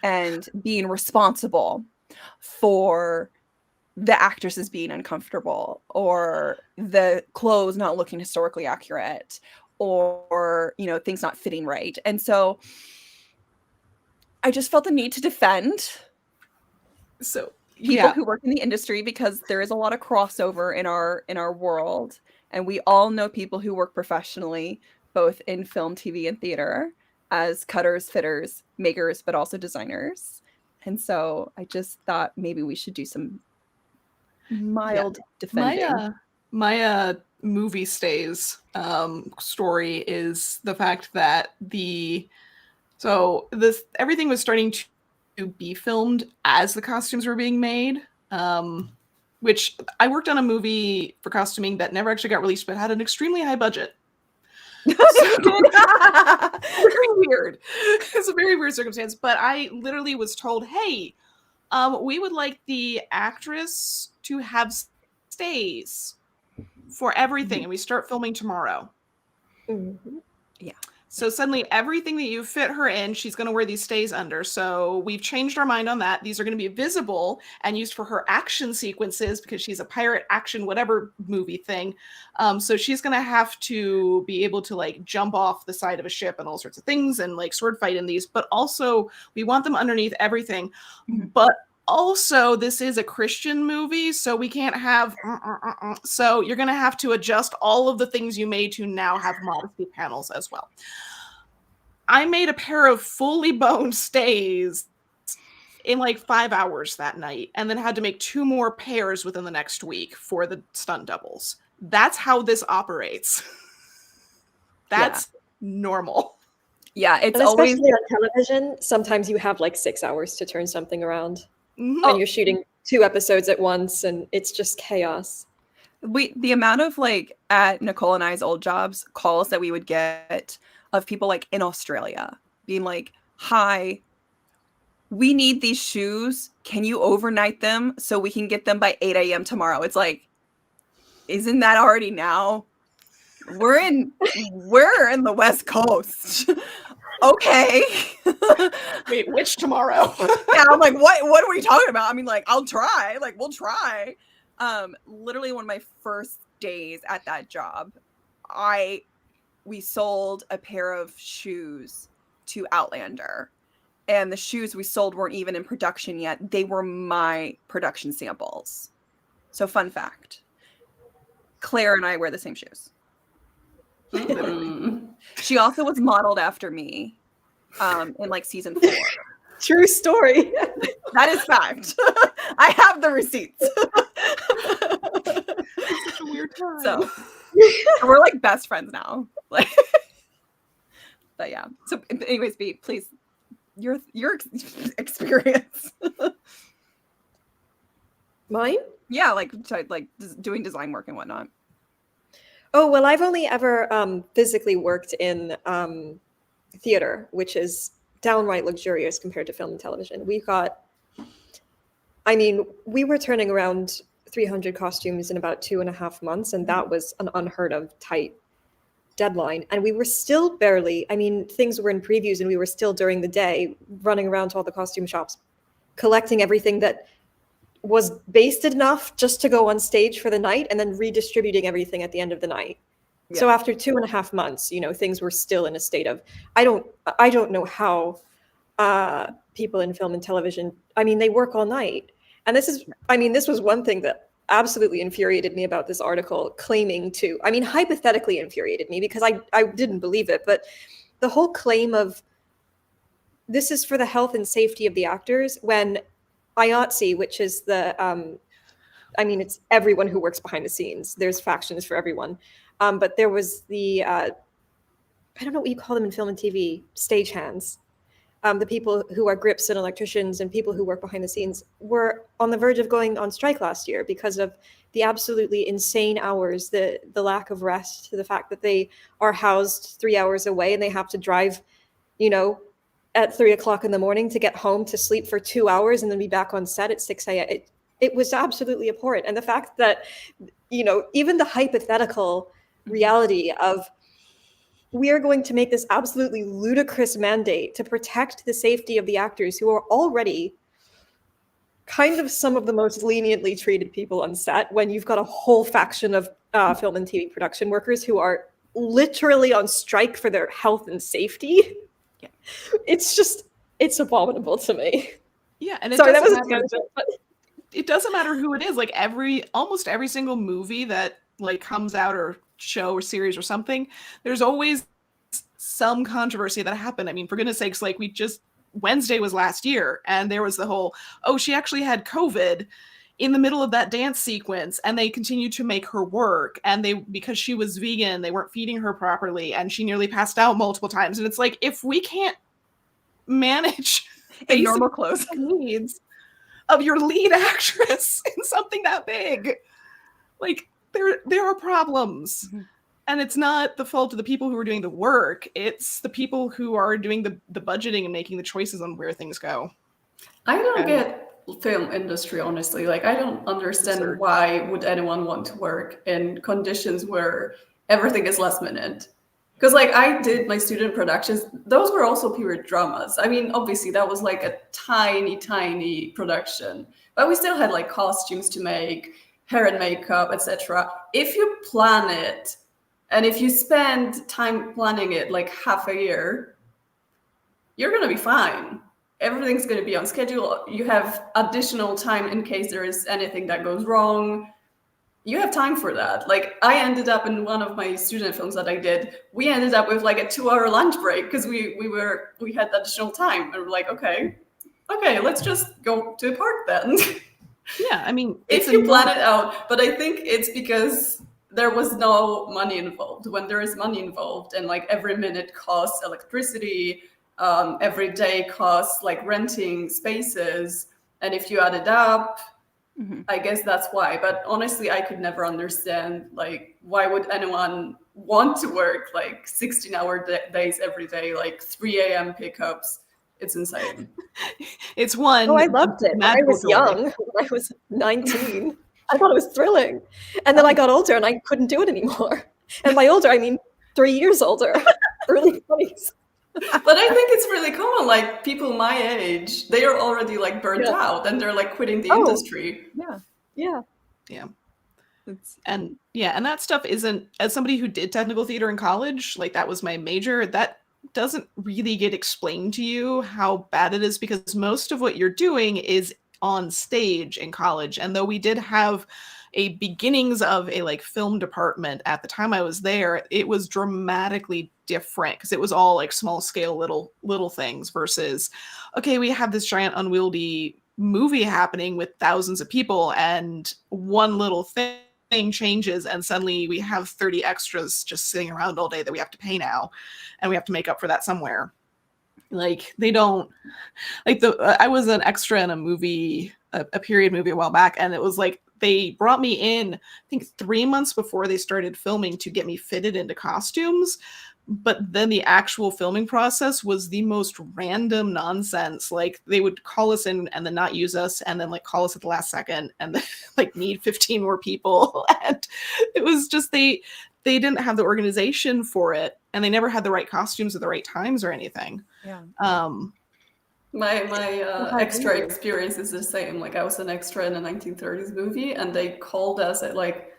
and being responsible for the actresses being uncomfortable or the clothes not looking historically accurate or, things not fitting right. And so I just felt the need to defend people who work in the industry, because there is a lot of crossover in our world, and we all know people who work professionally both in film, TV, and theater as cutters, fitters, makers, but also designers. And so I just thought maybe we should do some mild defending. My movie stays story is the fact that everything was starting to be filmed as the costumes were being made, which I worked on a movie for costuming that never actually got released, but had an extremely high budget. So, very weird. It's a very weird circumstance, but I literally was told, hey, we would like the actress to have stays for everything, and we start filming tomorrow. Mm-hmm. Yeah. So suddenly everything that you fit her in, she's going to wear these stays under. So we've changed our mind on that. These are going to be visible and used for her action sequences because she's a pirate action whatever movie thing. So she's going to have to be able to like jump off the side of a ship and all sorts of things and like sword fight in these. But also we want them underneath everything. Mm-hmm. But also, this is a Christian movie, so we can't have... So you're going to have to adjust all of the things you made to now have modesty panels as well. I made a pair of fully boned stays in like 5 hours that night, and then had to make 2 more pairs within the next week for the stunt doubles. That's how this operates. That's normal. Yeah, it's and always... Especially on television, sometimes you have like 6 hours to turn something around. Mm-hmm. And you're shooting 2 episodes at once, and it's just chaos. The amount of like at Nicole and I's old jobs calls that we would get of people like in Australia being like, hi, we need these shoes. Can you overnight them so we can get them by 8 a.m. tomorrow? It's like, isn't that already now? We're in the West Coast. Okay. Wait, which tomorrow? Yeah, I'm like, what are we talking about? I mean, like, I'll try. Like, we'll try. Literally one of my first days at that job, we sold a pair of shoes to Outlander. And the shoes we sold weren't even in production yet. They were my production samples. So fun fact. Claire and I wear the same shoes. She also was modeled after me in like season 4. True story. That is fact. I have the receipts. Such a weird time. So we're like best friends now. Like, but yeah. So anyways, B, please, your experience. Mine? Yeah, like doing design work and whatnot. Oh, well, I've only ever physically worked in theater, which is downright luxurious compared to film and television. We were turning around 300 costumes in about 2.5 months, and that was an unheard of tight deadline. And we were still barely, things were in previews, and we were still during the day running around to all the costume shops, collecting everything that was basted enough just to go on stage for the night, and then redistributing everything at the end of the night. Yeah. So after 2.5 months, things were still in a state of, I don't know how people in film and television, they work all night. And this was one thing that absolutely infuriated me about this article, claiming to, hypothetically infuriated me because I didn't believe it, but the whole claim of this is for the health and safety of the actors, when IATSE, which is the, it's everyone who works behind the scenes. There's factions for everyone. But there was the, I don't know what you call them in film and TV, stagehands. The people who are grips and electricians and people who work behind the scenes were on the verge of going on strike last year because of the absolutely insane hours, the lack of rest, the fact that they are housed 3 hours away and they have to drive, at 3 o'clock in the morning to get home to sleep for 2 hours and then be back on set at 6 a.m. It was absolutely abhorrent. And the fact that, even the hypothetical reality of we are going to make this absolutely ludicrous mandate to protect the safety of the actors who are already kind of some of the most leniently treated people on set, when you've got a whole faction of film and TV production workers who are literally on strike for their health and safety. Yeah. It's abominable to me. Yeah, and it it doesn't matter who it is. Like almost every single movie that like comes out, or show or series or something, there's always some controversy that happened. For goodness sakes, like Wednesday was last year, and there was the whole, she actually had COVID in the middle of that dance sequence, and they continued to make her work, and because she was vegan, they weren't feeding her properly, and she nearly passed out multiple times. And it's like, if we can't manage in normal clothes needs, of your lead actress in something that big. Like, there are problems. Mm-hmm. And it's not the fault of the people who are doing the work. It's the people who are doing the budgeting and making the choices on where things go. I don't get film industry, honestly. Like, I don't understand why would anyone want to work in conditions where everything is last minute. Because, like, I did my student productions. Those were also period dramas. I mean, obviously, that was like a tiny, tiny production. But we still had, like, costumes to make, hair and makeup, etc. If you plan it, and if you spend time planning it, like half a year, you're going to be fine. Everything's going to be on schedule. You have additional time in case there is anything that goes wrong. You have time for that. Like, I ended up in one of my student films that I did, we ended up with like a 2-hour lunch break because we had additional time. And we're like, okay, let's just go to the park then. Yeah, I mean, if you plan it out. But I think it's because there was no money involved. When there is money involved and like every minute costs electricity, every day costs like renting spaces, and if you add it up, I guess that's why. But honestly, I could never understand, like, why would anyone want to work like 16-hour days every day, like 3 a.m. pickups? It's insane. It's one. Oh, I loved it when I was young. When I was 19, I thought it was thrilling. And then I got older and I couldn't do it anymore. And by older, I mean 3 years older, early 20s. But I think it's really common. Like, people my age, they are already like burnt out and they're like quitting the industry. Yeah. And that stuff isn't, as somebody who did technical theater in college, like that was my major, that doesn't really get explained to you how bad it is, because most of what you're doing is on stage in college. And though we did have a beginnings of a like film department at the time I was there, it was dramatically different because it was all like small scale little things versus, okay, we have this giant unwieldy movie happening with thousands of people and one little thing changes and suddenly we have 30 extras just sitting around all day that we have to pay now, and we have to make up for that somewhere. Like, they don't like I was an extra in a movie, a period movie a while back, and it was like they brought me in, I think 3 months before they started filming to get me fitted into costumes. But then the actual filming process was the most random nonsense. Like, they would call us in and then not use us, and then like call us at the last second and then like need 15 more people. And it was just, they didn't have the organization for it, and they never had the right costumes at the right times or anything. Yeah. My extra experience is the same. Like, I was an extra in a 1930s movie, and they called us at like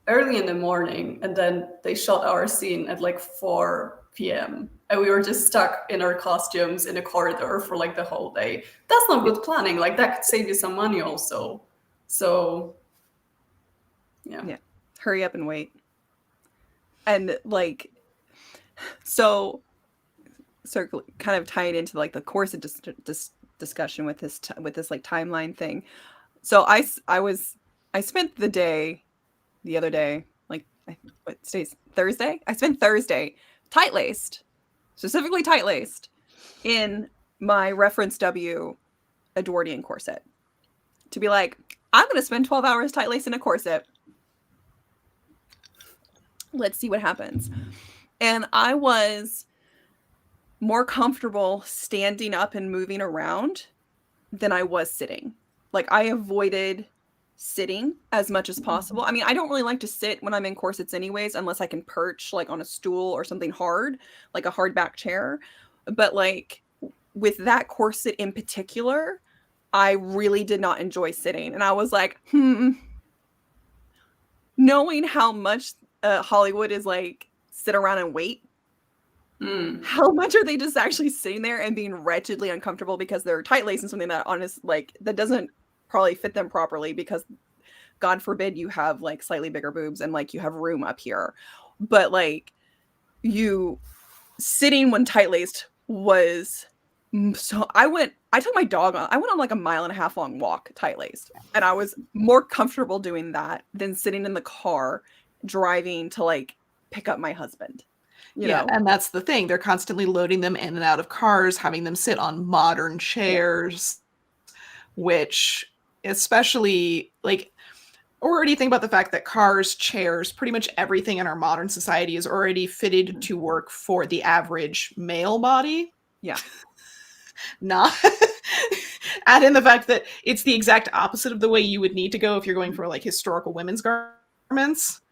early in the morning, and then they shot our scene at like 4 p.m. and we were just stuck in our costumes in a corridor for like the whole day. That's not good planning. Like, that could save you some money also. So yeah. Hurry up and wait. And like, so kind of tying into like the corset discussion with this like timeline thing. So I spent the other day, like, what today's Thursday? I spent Thursday specifically tight-laced in my reference W Edwardian corset. To be like, I'm going to spend 12 hours tight-laced in a corset. Let's see what happens. And I was more comfortable standing up and moving around than I was sitting. Like, I avoided sitting as much as possible. I mean, I don't really like to sit when I'm in corsets anyways, unless I can perch like on a stool or something hard, like a hard back chair. But like with that corset in particular, I really did not enjoy sitting. And I was like, knowing how much Hollywood is like sit around and wait, how much are they just actually sitting there and being wretchedly uncomfortable because they're tight-laced and something that that doesn't probably fit them properly, because God forbid you have like slightly bigger boobs and like you have room up here. But like, you sitting when tight-laced was so, I took my dog on, I went on like a 1.5 mile long walk tight-laced, and I was more comfortable doing that than sitting in the car driving to like pick up my husband. You know? And that's the thing. They're constantly loading them in and out of cars, having them sit on modern chairs. which especially like, already think about the fact that cars, chairs, pretty much everything in our modern society is already fitted to work for the average male body. Yeah. Not add in the fact that it's the exact opposite of the way you would need to go if you're going for like historical women's garments.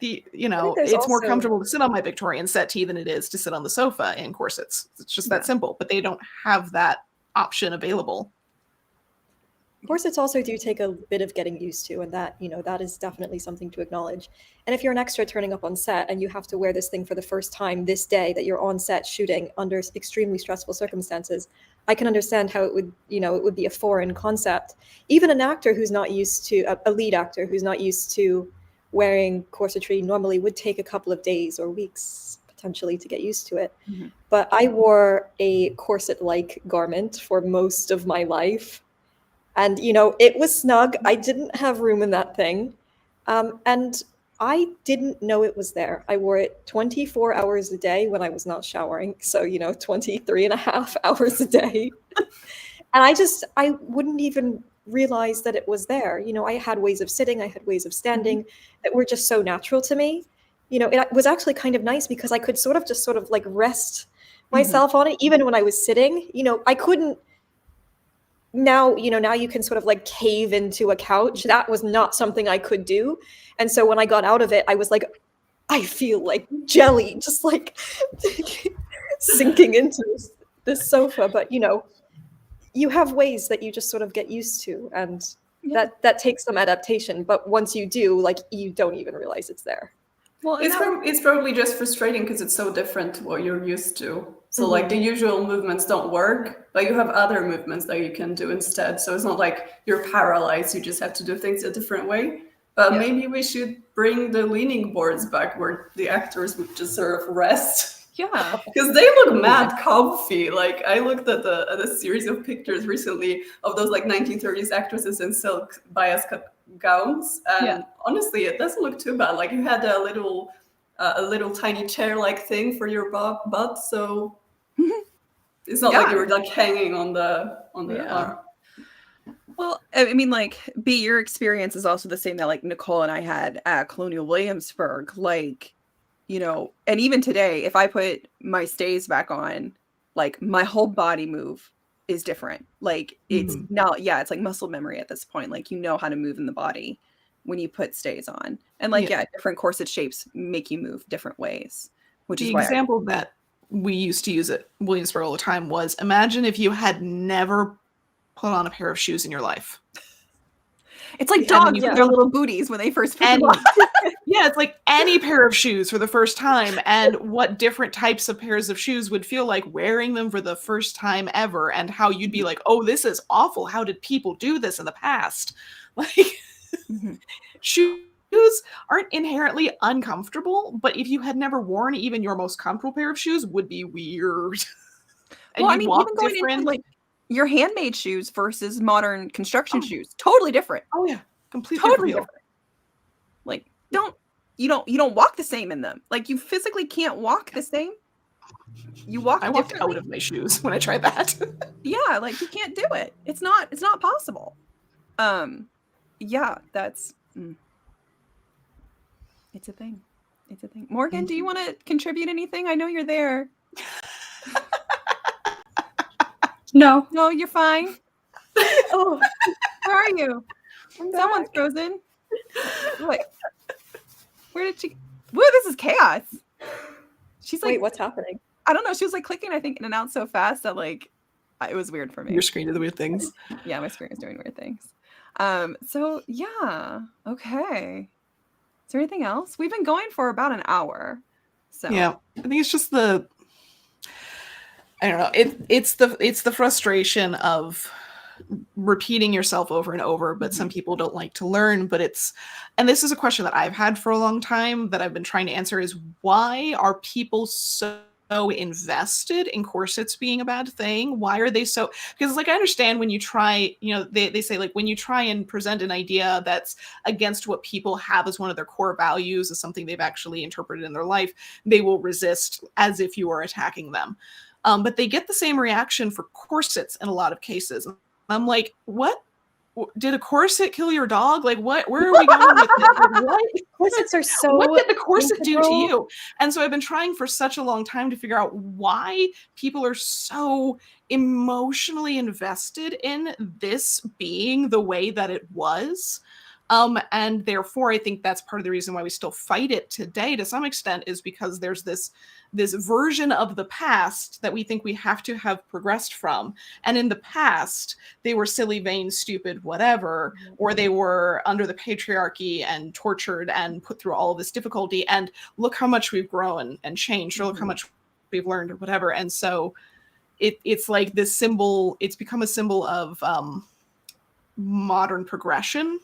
It's more comfortable to sit on my Victorian settee than it is to sit on the sofa in corsets. It's just that simple, but they don't have that option available. Corsets also do take a bit of getting used to, and that is definitely something to acknowledge. And if you're an extra turning up on set and you have to wear this thing for the first time this day that you're on set shooting under extremely stressful circumstances, I can understand how it would be a foreign concept. Even an actor who's not used to, a lead actor who's not used to wearing corsetry normally would take a couple of days or weeks potentially to get used to it. Mm-hmm. But I wore a corset-like garment for most of my life. And, it was snug. I didn't have room in that thing. And I didn't know it was there. I wore it 24 hours a day when I was not showering. So, 23 and a half hours a day. And I wouldn't even realize that it was there. I had ways of sitting, I had ways of standing that were just so natural to me. It was actually kind of nice because I could sort of like rest myself on it, even when I was sitting. I couldn't. Now you can sort of like cave into a couch. That was not something I could do. And so when I got out of it, I was like, I feel like jelly, just like sinking into this sofa. But, you have ways that you just sort of get used to, and that takes some adaptation. But once you do, like, you don't even realize it's there. Well, it's probably just frustrating because it's so different to what you're used to. So like the usual movements don't work, but you have other movements that you can do instead. So it's not like you're paralyzed. You just have to do things a different way. But maybe we should bring the leaning boards back where the actors would just sort of rest. Yeah. Because they look mad comfy. Like I looked at a series of pictures recently of those like 1930s actresses in silk bias cut gowns. And honestly, it doesn't look too bad. Like you had a little tiny chair-like thing for your butt. So it's not like you were like hanging on the arm. Well, I mean, like, B, your experience is also the same that like Nicole and I had at Colonial Williamsburg. Like, and even today, if I put my stays back on, like my whole body move is different. Like it's now, it's like muscle memory at this point. Like, how to move in the body when you put stays on. And like, different corset shapes make you move different ways, which is why the example that we used to use at Williamsburg all the time was, imagine if you had never put on a pair of shoes in your life. It's like dogs with their little booties when they first put them on. It's like any pair of shoes for the first time, and what different types of pairs of shoes would feel like wearing them for the first time ever, and how you'd be like, oh, this is awful. How did people do this in the past? Like, shoes aren't inherently uncomfortable, but if you had never worn even your most comfortable pair of shoes, would be weird. And well, I mean, walk even going different. into like your handmade shoes versus modern construction shoes, totally different. Oh yeah, completely different. Like, you don't walk the same in them. Like, you physically can't walk the same. You walk. I walked out of my shoes when I tried that. Yeah, like you can't do it. It's not possible. That's. It's a thing. Morgan, do you want to contribute anything? I know you're there. No, you're fine. Oh, where are you? Someone's frozen. Wait, where did she? Woo, this is chaos. She's like, wait, what's happening? I don't know. She was like clicking, I think, in and out so fast that like it was weird for me. Your screen did the weird things. Yeah, my screen is doing weird things. So yeah, okay. Is there anything else? We've been going for about an hour. So yeah, I think it's just I don't know. It's the frustration of repeating yourself over and over, but some people don't like to learn. But and this is a question that I've had for a long time that I've been trying to answer, is why are people so invested in corsets being a bad thing? Why are they so? Because like I understand when you try, they say like when you try and present an idea that's against what people have as one of their core values, as something they've actually interpreted in their life, they will resist as if you are attacking them. But they get the same reaction for corsets in a lot of cases. I'm like, what? Did a corset kill your dog? Like, what? Where are we going with this? Like, what? Corsets are so. What did the corset do to integral. you? And so I've been trying for such a long time to figure out why people are so emotionally invested in this being the way that it was. And therefore, I think that's part of the reason why we still fight it today to some extent, is because there's this version of the past that we think we have to have progressed from. And in the past, they were silly, vain, stupid, whatever, or they were under the patriarchy and tortured and put through all of this difficulty. And look how much we've grown and changed, or look how much we've learned, or whatever. And so it's like this symbol, it's become a symbol of modern progression.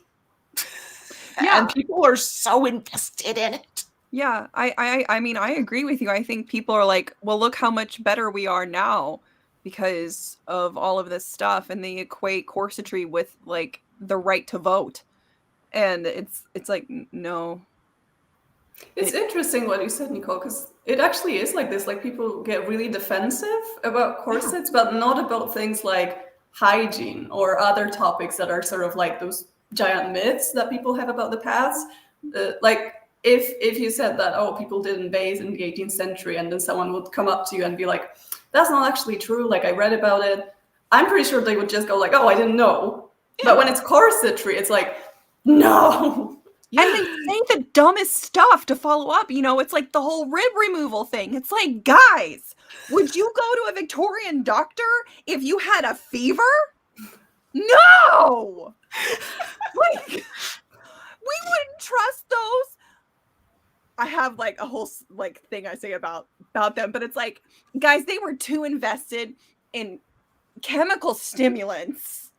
Yeah. And people are so invested in it. Yeah, I mean, I agree with you. I think people are like, well, look how much better we are now because of all of this stuff, and they equate corsetry with like the right to vote, and it's like, no. It's interesting what you said, Nicole, because it actually is like this. Like, people get really defensive about corsets, but not about things like hygiene or other topics that are sort of like those giant myths that people have about the past. Like, if you said that, oh, people didn't bathe in the 18th century, and then someone would come up to you and be like, that's not actually true, like I read about it, I'm pretty sure they would just go like, oh, I didn't know. Yeah. But when it's corsetry, it's like, no. Yeah. And they say the dumbest stuff to follow up. You know, it's like the whole rib removal thing. It's like, guys, would you go to a Victorian doctor if you had a fever? No! Like, we wouldn't trust those. I have like a whole like thing I say about them, but it's like, guys, they were too invested in chemical stimulants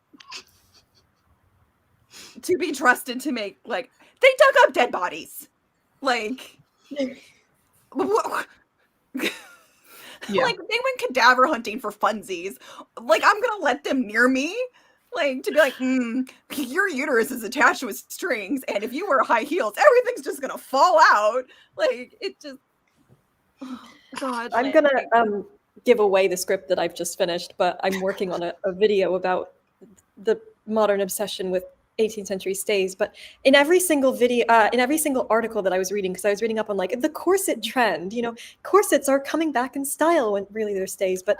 to be trusted to make, like, they dug up dead bodies. Like, yeah. Like, they went cadaver hunting for funsies. Like, I'm gonna let them near me? Like, to be like, your uterus is attached with strings, and if you wear high heels, everything's just gonna fall out. Like, it just, oh, God. I'm gonna give away the script that I've just finished, but I'm working on a video about the modern obsession with 18th century stays. But in every single video, in every single article that I was reading, because I was reading up on like the corset trend, you know, corsets are coming back in style when really they're stays. But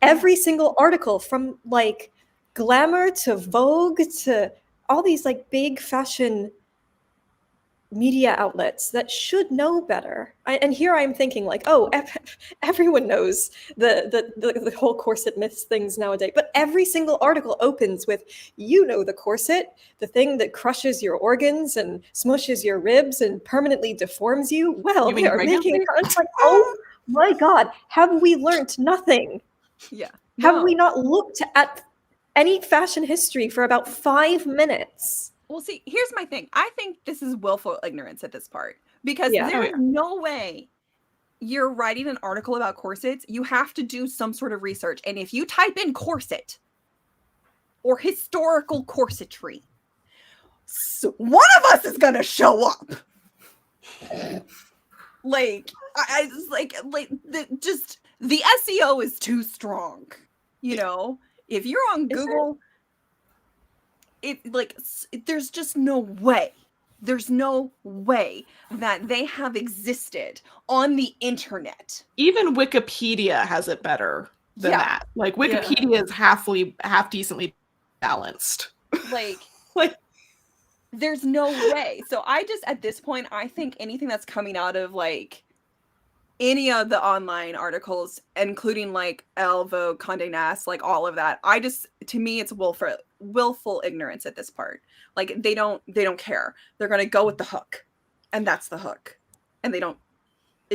every single article, from like Glamour to Vogue to all these like big fashion media outlets that should know better. And here I'm thinking like, oh, everyone knows the whole corset myths things nowadays. But every single article opens with, you know, the corset, the thing that crushes your organs and smushes your ribs and permanently deforms you. Well, they are making it's like, oh my God, have we learned nothing? Yeah. Have we not looked at any fashion history for about 5 minutes? Well, see, here's my thing. I think this is willful ignorance at this part, because there's no way you're writing an article about corsets. You have to do some sort of research. And if you type in corset or historical corsetry, so one of us is going to show up. Like, I just like the SEO is too strong. You know, if you're on Google, there's just no way. There's no way that they have existed on the internet. Even Wikipedia has it better than that. Like, Wikipedia is half decently balanced. Like, there's no way. So I just, at this point, I think anything that's coming out of like any of the online articles, including like Elle, Vogue, Condé Nast, like all of that, to me, it's willful ignorance at this part. Like, they don't care. They're going to go with the hook, and that's the hook. And it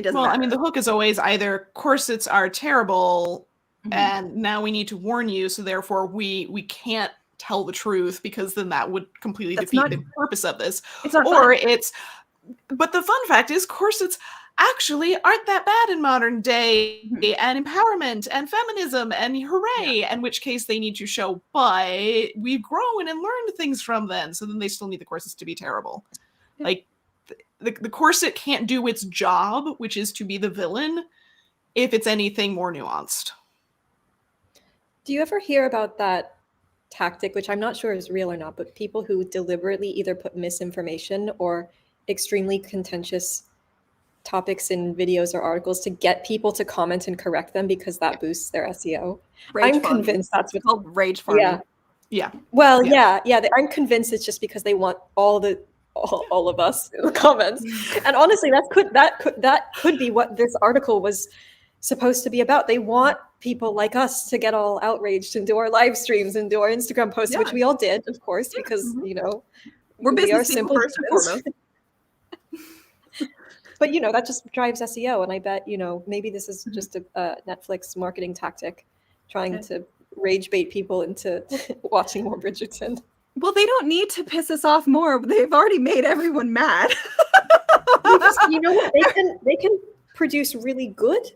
doesn't matter. I mean, the hook is always either corsets are terrible and now we need to warn you, so therefore we can't tell the truth, because then that would completely defeat the purpose of this. It's not but the fun fact is corsets actually aren't that bad in modern day, and empowerment and feminism and hooray, in which case they need to show, but we've grown and learned things from then, so then they still need the corsets to be terrible. Like, the corset can't do its job, which is to be the villain, if it's anything more nuanced. Do you ever hear about that tactic, which I'm not sure is real or not, but people who deliberately either put misinformation or extremely contentious topics in videos or articles to get people to comment and correct them because that boosts their SEO. I'm convinced that's what's called rage farming. Yeah. Well, yeah. I'm convinced it's just because they want all of us in the comments. And honestly, that could be what this article was supposed to be about. They want people like us to get all outraged and do our live streams and do our Instagram posts, which we all did, of course, because we're business simple first and foremost. But that just drives SEO, and I bet maybe this is just a Netflix marketing tactic, trying to rage bait people into watching more Bridgerton. Well, they don't need to piss us off more. They've already made everyone mad. You know what? They can produce really good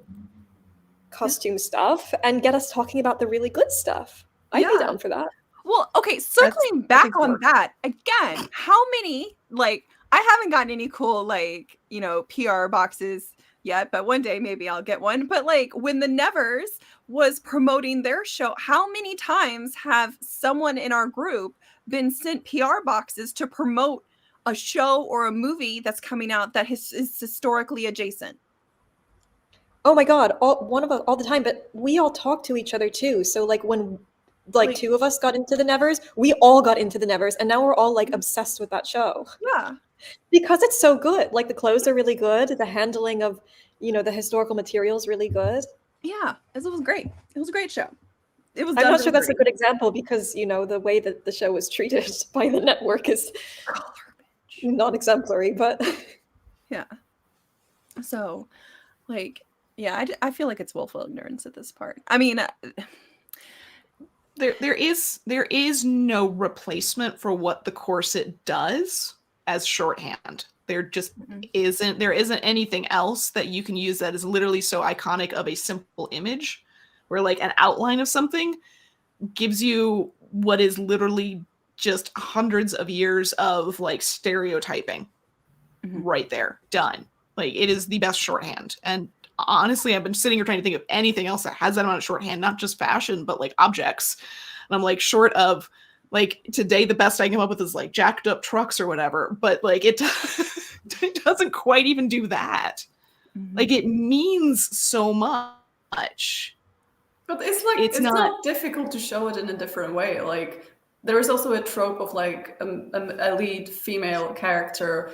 costume stuff and get us talking about the really good stuff. I'd be down for that. Well, okay, circling back on that again, how many I haven't gotten any cool PR boxes yet, but one day maybe I'll get one. But when the Nevers was promoting their show, how many times have someone in our group been sent PR boxes to promote a show or a movie that's coming out that is historically adjacent? Oh my God, all the time. But we all talk to each other too. So when two of us got into the Nevers, we all got into the Nevers, and now we're all obsessed with that show. Yeah. Because it's so good. The clothes are really good. The handling of, the historical material is really good. Yeah, it was great. It was a great show. It was. I'm not sure that's a good example because, the way that the show was treated by the network is not exemplary, but. Yeah. So, I feel like it's willful ignorance at this part. I mean, there is no replacement for what the corset does as shorthand. There just isn't anything else that you can use that is literally so iconic of a simple image, where an outline of something gives you what is literally just hundreds of years of stereotyping right there, done. It is the best shorthand. And honestly, I've been sitting here trying to think of anything else that has that amount of shorthand, not just fashion, but objects. And I'm short of today, the best I can come up with is jacked up trucks or whatever, but it doesn't quite even do that. It means so much. But it's not difficult to show it in a different way. There is also a trope of a lead female character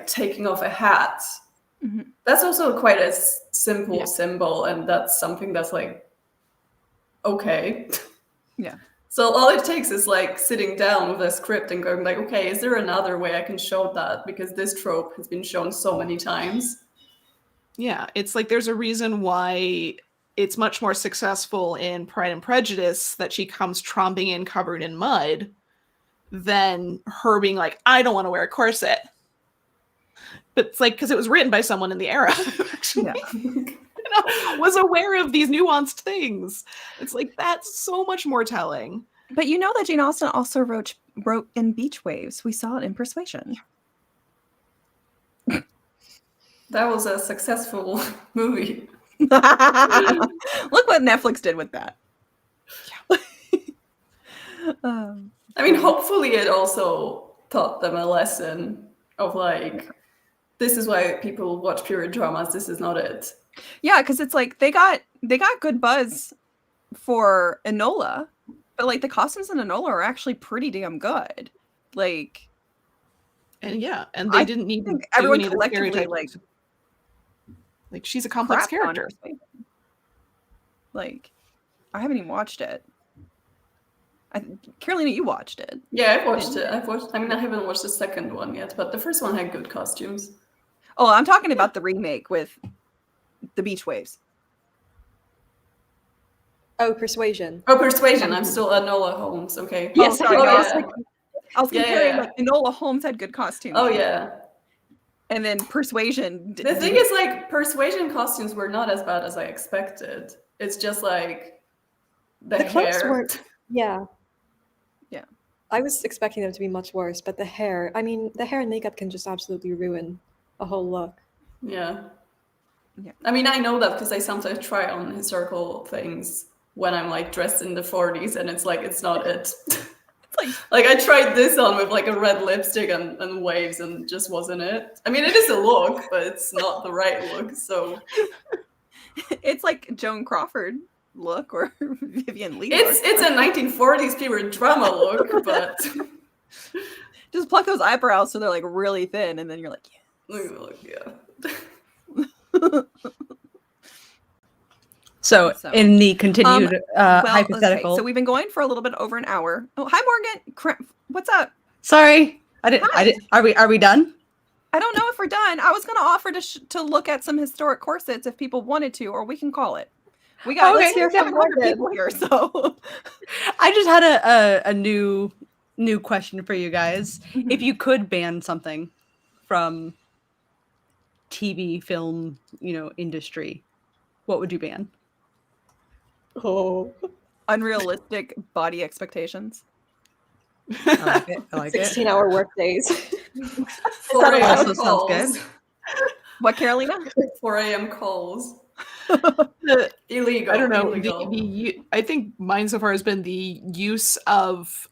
taking off a hat. That's also quite a simple symbol, and that's something that's okay. Yeah. So all it takes is sitting down with a script and going okay, is there another way I can show that? Because this trope has been shown so many times. Yeah, it's there's a reason why it's much more successful in Pride and Prejudice that she comes tromping in covered in mud than her being I don't want to wear a corset. But it's because it was written by someone in the era actually was aware of these nuanced things. It's that's so much more telling. But that Jane Austen also wrote in Beach Waves. We saw it in Persuasion. That was a successful movie. Look what Netflix did with that. Yeah. I mean, hopefully it also taught them a lesson of this is why people watch period dramas. This is not it. Yeah, because it's they got good buzz for Enola, but the costumes in Enola are actually pretty damn good. And they didn't need to everyone collectively she's a complex character. I haven't even watched it. Carolina, you watched it. Yeah, I've watched it. I haven't watched the second one yet, but the first one had good costumes. Oh, I'm talking about the remake with the Beach Waves. Oh, Persuasion. I'm still Enola Holmes. Okay. Yes. Sorry. I was comparing Enola Holmes had good costumes. Oh yeah. And then Persuasion. The thing is, Persuasion costumes were not as bad as I expected. It's just the clothes hair. weren't. Yeah. Yeah. I was expecting them to be much worse, but the hair. I mean, the hair and makeup can just absolutely ruin a whole look. Yeah. I mean, I know that because I sometimes try on historical things when I'm like dressed in the 40s, and it's like it's not it. Like I tried this on with like a red lipstick and waves, and it just wasn't it. I mean, it is a look, but it's not the right look. So it's like Joan Crawford look or Vivian Lee. It's a 1940s period drama look, but just pluck those eyebrows so they're like really thin, and then you're like, yeah. So in the continued hypothetical, okay, so we've been going for a little bit over an hour. Oh, hi Morgan. What's up? Sorry, I didn't. Are we done? I don't know if we're done. I was going to offer to look at some historic corsets if people wanted to, or we can call it. We got 700 people here, so I just had a new question for you guys. Mm-hmm. If you could ban something from TV, film, industry, what would you ban? Oh, unrealistic body expectations. I like it. 16-hour work days. 4 a.m. also sounds good. What, Carolina? 4 a.m. calls. Illegal. I don't know. Illegal. I think mine so far has been the use of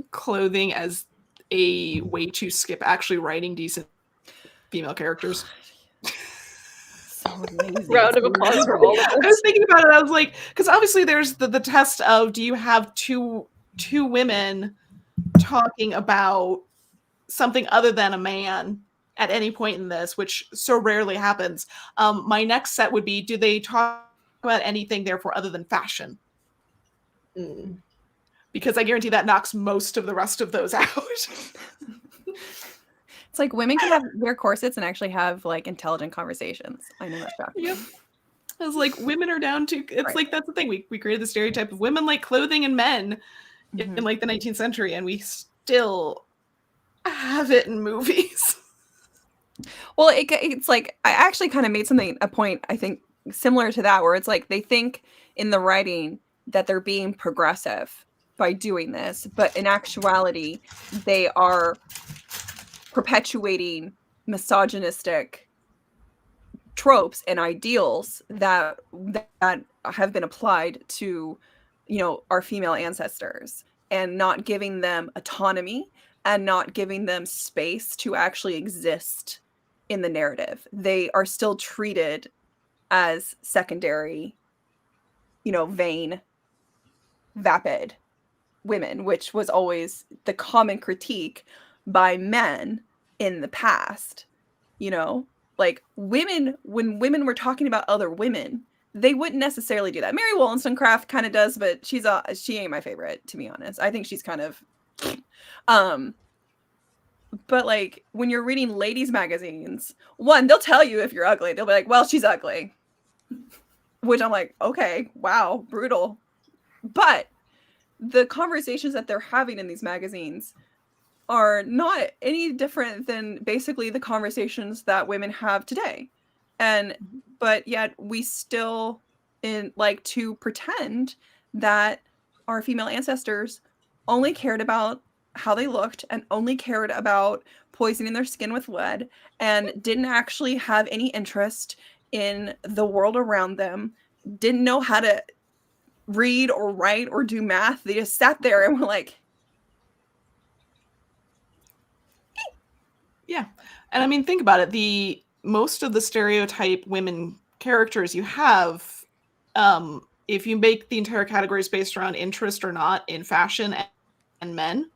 clothing as a way to skip actually writing decent female characters. So lazy. Round of applause for all of us. I was thinking about it. I was like, because obviously there's the test of, do you have two women talking about something other than a man at any point in this, which so rarely happens. My next set would be, do they talk about anything therefore other than fashion? Because I guarantee that knocks most of the rest of those out. It's like women can wear corsets and actually have like intelligent conversations. I know that's shocking. Yep. I was like, women are down to, it's like, that's the thing. We created the stereotype of women like clothing and men in like the 19th century, and we still have it in movies. Well, it's like, I actually kind of made a point, I think, similar to that, where it's like they think in the writing that they're being progressive by doing this, but in actuality, they are perpetuating misogynistic tropes and ideals that have been applied to, our female ancestors, and not giving them autonomy and not giving them space to actually exist in the narrative. They are still treated as secondary, vain, vapid women, which was always the common critique by men in the past. Like women, when women were talking about other women, they wouldn't necessarily do that. Mary Wollstonecraft kind of does, but she ain't my favorite, to be honest. I think she's kind of but like when you're reading ladies magazines, one, they'll tell you if you're ugly. They'll be like, well, she's ugly, which I'm like, okay, wow, brutal. But the conversations that they're having in these magazines are not any different than basically the conversations that women have today. But yet we still like to pretend that our female ancestors only cared about how they looked and only cared about poisoning their skin with lead and didn't actually have any interest in the world around them, didn't know how to read or write or do math. They just sat there and were like, yeah. And I mean, think about it. Most of the stereotype women characters you have, if you make the entire categories based around interest or not in fashion and men,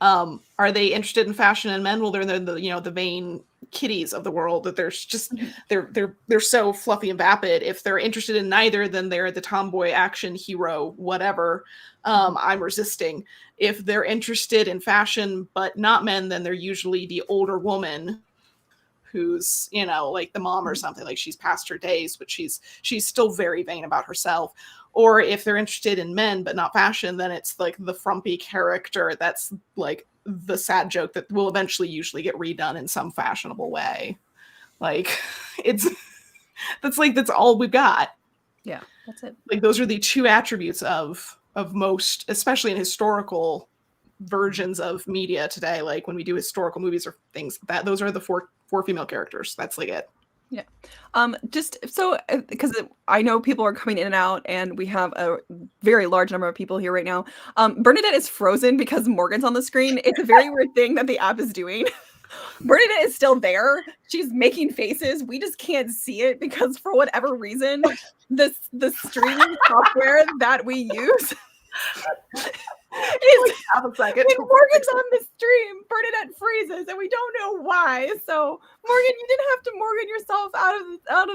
are they interested in fashion and men? Well, they're the vain kitties of the world, that there's just they're so fluffy and vapid. If they're interested in neither, then they're the tomboy action hero, whatever. I'm resisting. If they're interested in fashion but not men, then they're usually the older woman who's, like the mom or something, like she's past her days, but she's still very vain about herself. Or if they're interested in men but not fashion, then it's like the frumpy character that's like the sad joke that will eventually usually get redone in some fashionable way. Like that's all we've got. Yeah, that's it. Like those are the two attributes of most, especially in historical versions of media today. Like when we do historical movies or things, that those are the four female characters. That's like it. Yeah. Just so, because I know people are coming in and out, and we have a very large number of people here right now. Bernadette is frozen because Morgan's on the screen. It's a very weird thing that the app is doing. Bernadette is still there. She's making faces. We just can't see it because for whatever reason, the streaming software that we use is half a second. when Morgan's on the stream, Bernadette freezes, and we don't know why. So, Morgan, you didn't have to Morgan yourself out of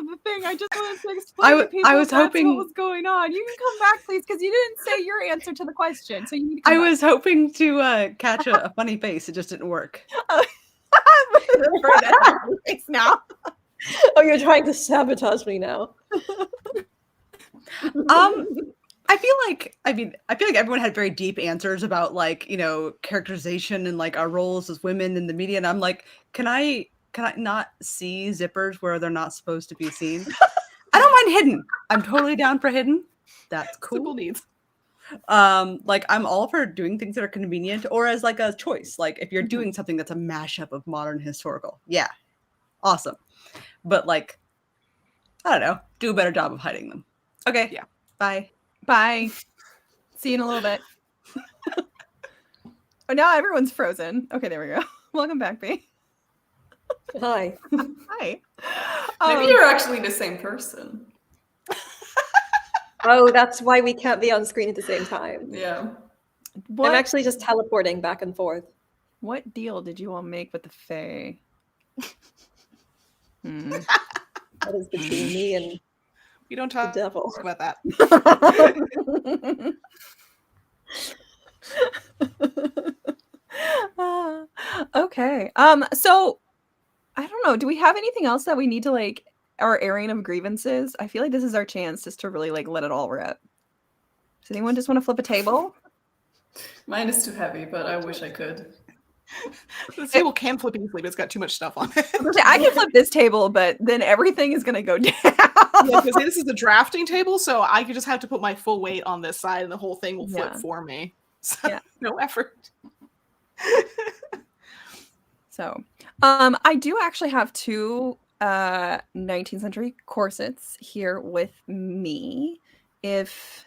the thing. I just wanted to explain to people I was hoping what was going on. You can come back, please, because you didn't say your answer to the question. So you need to I was hoping to catch a funny face. It just didn't work. Face now. Oh, you're trying to sabotage me now. I feel like everyone had very deep answers about like, you know, characterization and like our roles as women in the media. And I'm like, can I not see zippers where they're not supposed to be seen? I don't mind hidden. I'm totally down for hidden. That's cool. Simple needs. Like I'm all for doing things that are convenient or as like a choice. Like if you're doing something that's a mashup of modern historical, yeah, awesome. But like, I don't know, do a better job of hiding them. Okay, yeah, bye. Bye. See you in a little bit. Oh, now everyone's frozen. Okay, there we go. Welcome back, B. Hi. Hi. Maybe you're actually the same person. Oh, that's why we can't be on screen at the same time. Yeah. I'm actually just teleporting back and forth. What deal did you all make with the Fae? That is between me and we don't talk the devil about that. Okay. So I don't know. Do we have anything else that we need to like our airing of grievances? I feel like this is our chance just to really like let it all rip. Does anyone just want to flip a table? Mine is too heavy, but I wish I could. The table can flip easily, but it's got too much stuff on it. I can flip this table, but then everything is going to go down. Yeah, because this is a drafting table, so I could just have to put my full weight on this side, and the whole thing will flip for me. So no effort. So, I do actually have two 19th century corsets here with me. If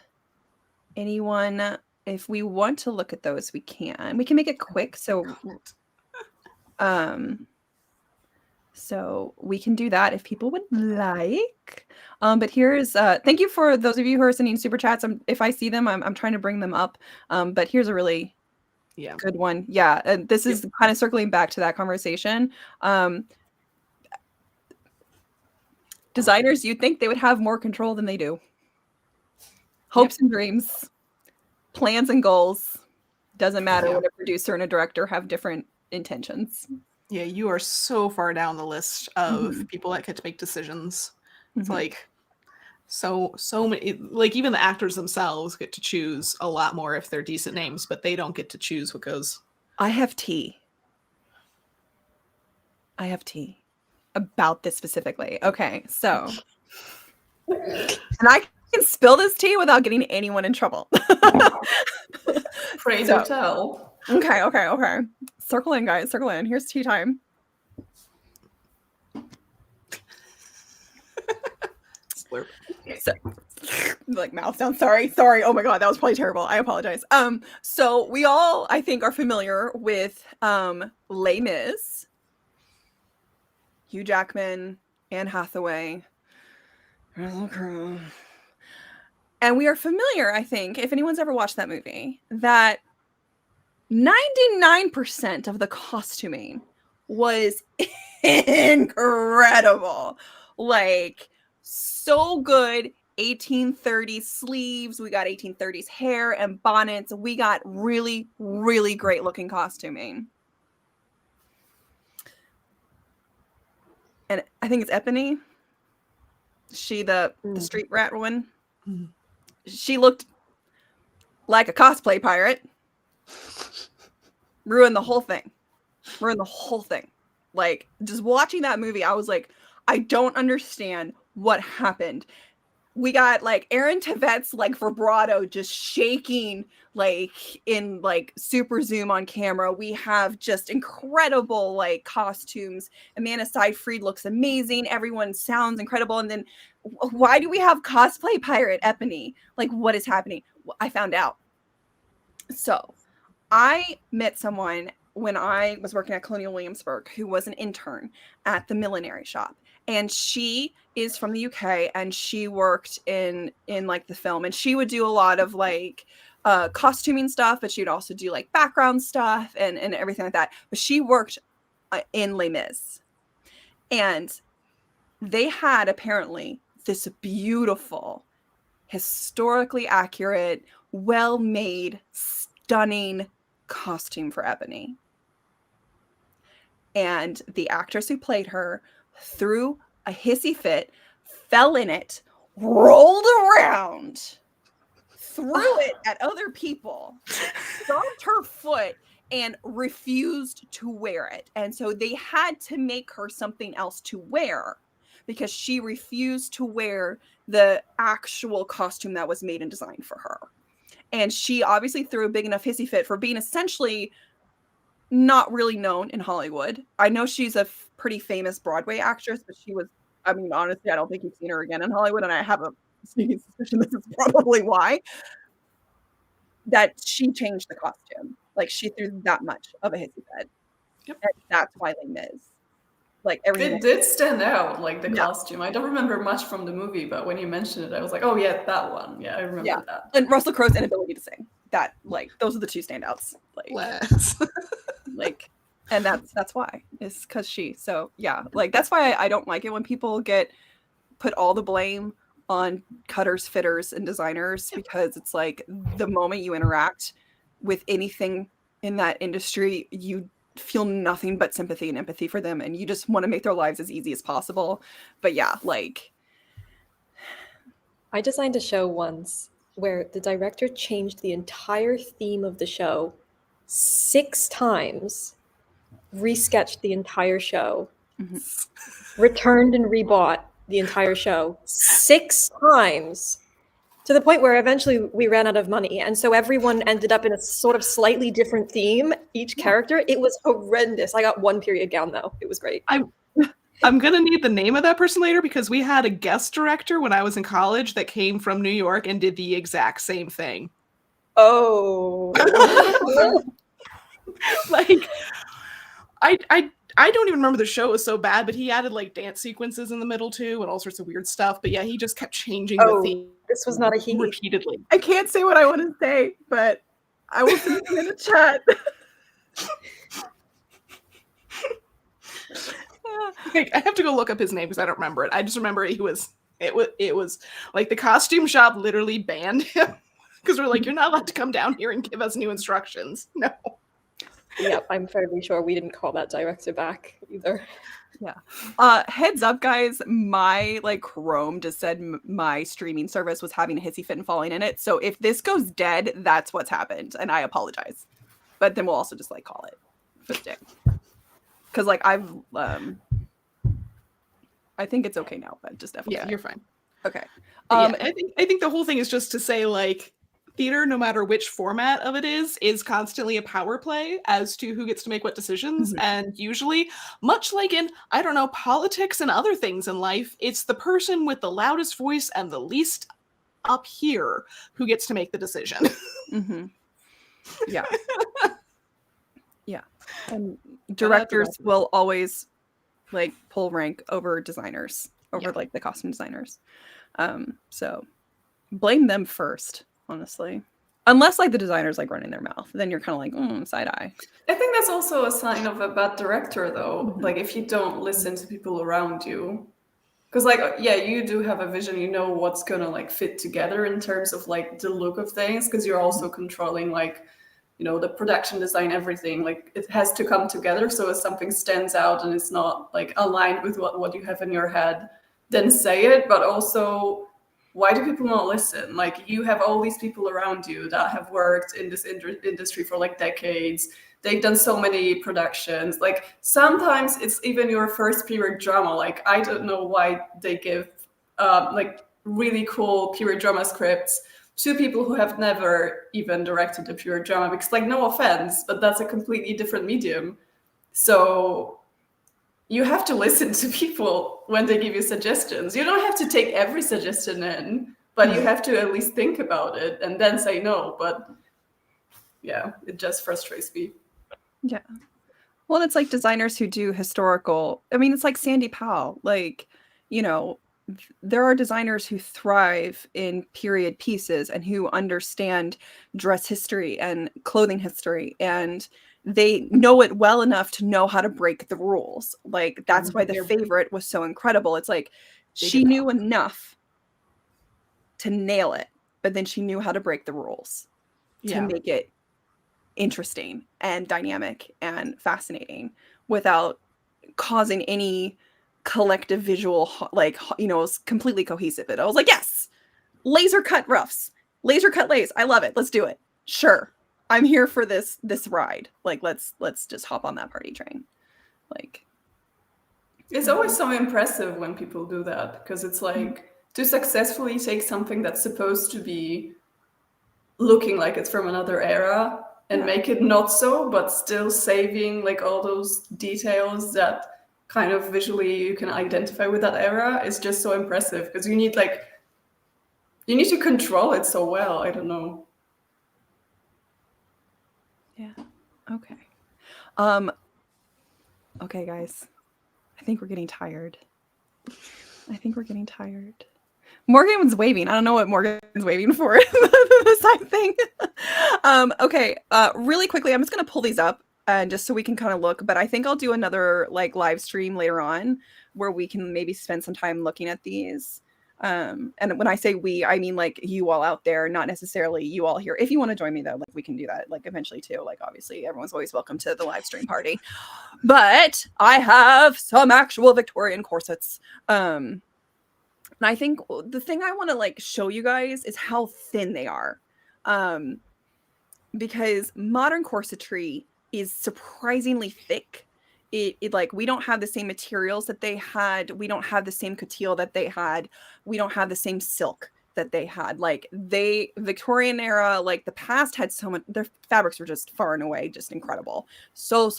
anyone, if we want to look at those, we can. We can make it quick. So, so we can do that if people would like. But here's thank you for those of you who are sending super chats. If I see them, I'm trying to bring them up. But here's a really good one. Yeah, and this is kind of circling back to that conversation. Designers, you'd think they would have more control than they do. Hopes and dreams, plans and goals. Doesn't matter what a producer and a director have different intentions. Yeah, you are so far down the list of people that get to make decisions. It's like so many, like even the actors themselves get to choose a lot more if they're decent names, but they don't get to choose what goes. I have tea about this specifically. Okay, so and I can spill this tea without getting anyone in trouble. Pray don't tell. Okay. Circle in, guys. Circle in. Here's tea time. So, like mouth sound. Sorry. Oh my god, that was probably terrible. I apologize. So we all, I think, are familiar with Les Mis, Hugh Jackman, Anne Hathaway, and we are familiar, I think, if anyone's ever watched that movie, that 99% of the costuming was incredible. Like, so good. 1830s sleeves. We got 1830s hair and bonnets. We got really, really great looking costuming. And I think it's Eponine. She, the street rat one. She looked like a cosplay pirate. Ruined the whole thing. Like, just watching that movie, I was like, I don't understand what happened. we got like Aaron Tvett's like vibrato just shaking like in like super zoom on camera. We have just incredible like costumes. Amanda Seyfried looks amazing. Everyone sounds incredible. And then why do we have cosplay pirate Epony? Like, what is happening? I found out. So I met someone when I was working at Colonial Williamsburg who was an intern at the millinery shop. And she is from the UK, and she worked in like the film, and she would do a lot of like costuming stuff, but she'd also do like background stuff and everything like that. But she worked in Les Mis, and they had apparently this beautiful, historically accurate, well-made, stunning costume for Epony. And the actress who played her threw a hissy fit, fell in it, rolled around, threw it at other people, stomped her foot, and refused to wear it. And so they had to make her something else to wear because she refused to wear the actual costume that was made and designed for her. And she obviously threw a big enough hissy fit for being essentially not really known in Hollywood. I know she's a pretty famous Broadway actress, but she was, I mean, honestly, I don't think you've seen her again in Hollywood, and I have a sneaking suspicion this is probably why. That she changed the costume. Like, she threw that much of a hissy fit. Yep. And that's why Les Mis. Like, everything. It did stand out, like the costume. I don't remember much from the movie, but when you mentioned it, I was like, oh yeah, that one. Yeah, I remember that. And Russell Crowe's inability to sing. That, like, those are the two standouts. Like, like, and that's why. It's because she. So yeah, like that's why I don't like it when people put all the blame on cutters, fitters, and designers, because it's like the moment you interact with anything in that industry, you feel nothing but sympathy and empathy for them, and you just want to make their lives as easy as possible. But yeah, like, I designed a show once where the director changed the entire theme of the show 6 times, resketched the entire show, returned and rebought the entire show 6 times, to the point where eventually we ran out of money. And so everyone ended up in a sort of slightly different theme, each character. It was horrendous. I got 1 period gown, though. It was great. I'm going to need the name of that person later, because we had a guest director when I was in college that came from New York and did the exact same thing. Oh. Like, I don't even remember the show. It was so bad, but he added like dance sequences in the middle too and all sorts of weird stuff. But yeah, he just kept changing the theme. This was not a he. Repeatedly. I can't say what I want to say, but I will send it in the chat. I have to go look up his name because I don't remember it. I just remember it was like the costume shop literally banned him because we're like, you're not allowed to come down here and give us new instructions. No. Yep, I'm fairly sure we didn't call that director back either. Yeah. Heads up, guys. My like Chrome just said my streaming service was having a hissy fit and falling in it. So if this goes dead, that's what's happened, and I apologize. But then we'll also just like call it mistake. Because like I think it's okay now, but just definitely. Yeah, you're fine. Okay. I think the whole thing is just to say, like, theater, no matter which format of it is constantly a power play as to who gets to make what decisions. Mm-hmm. And usually, much like in, I don't know, politics and other things in life, it's the person with the loudest voice and the least up here who gets to make the decision. Mm-hmm. Yeah. Yeah. And directors will always like pull rank over designers, over like the costume designers. So blame them first, honestly. Unless like the designer's like running their mouth, then you're kind of like side eye. I think that's also a sign of a bad director, though. Mm-hmm. Like if you don't listen to people around you, because like you do have a vision, you know what's gonna like fit together in terms of like the look of things, because you're also controlling like, you know, the production design, everything. Like it has to come together. So if something stands out and it's not like aligned with what you have in your head, then say it. But also, why do people not listen? Like you have all these people around you that have worked in this industry for like decades. They've done so many productions. Like sometimes it's even your first period drama. Like I don't know why they give like really cool period drama scripts to people who have never even directed a period drama, because like, no offense, but that's a completely different medium. So you have to listen to people when they give you suggestions. You don't have to take every suggestion in, but you have to at least think about it and then say no. But yeah, it just frustrates me. Yeah. Well, it's like designers who do historical. I mean, it's like Sandy Powell. Like, you know, there are designers who thrive in period pieces and who understand dress history and clothing history, and they know it well enough to know how to break the rules. Like, that's why The Favorite was so incredible. It's like she knew enough to nail it, but then she knew how to break the rules to make it interesting and dynamic and fascinating without causing any collective visual, like, you know, it was completely cohesive. I was like, yes, laser cut ruffs, laser cut lace. I love it. Let's do it. Sure. I'm here for this ride. Like, let's just hop on that party train. Like, it's always so impressive when people do that, because it's like to successfully take something that's supposed to be looking like it's from another era and make it not so, but still saving like all those details that kind of visually you can identify with that era is just so impressive, because you need to control it so well. I don't know. Yeah. Okay. Okay, guys. I think we're getting tired. Morgan's waving. I don't know what Morgan's waving for. The side thing. Okay. Really quickly, I'm just gonna pull these up and just so we can kind of look. But I think I'll do another like live stream later on where we can maybe spend some time looking at these. And when I say we, I mean like you all out there, not necessarily you all here. If you want to join me though, like we can do that like eventually too. Like obviously everyone's always welcome to the live stream party. But I have some actual Victorian corsets. And I think the thing I want to like show you guys is how thin they are. Because modern corsetry is surprisingly thick. It like, we don't have the same materials that they had. We don't have the same couture that they had. We don't have the same silk that they had. Like Victorian era, like the past had so much, their fabrics were just far and away just incredible. So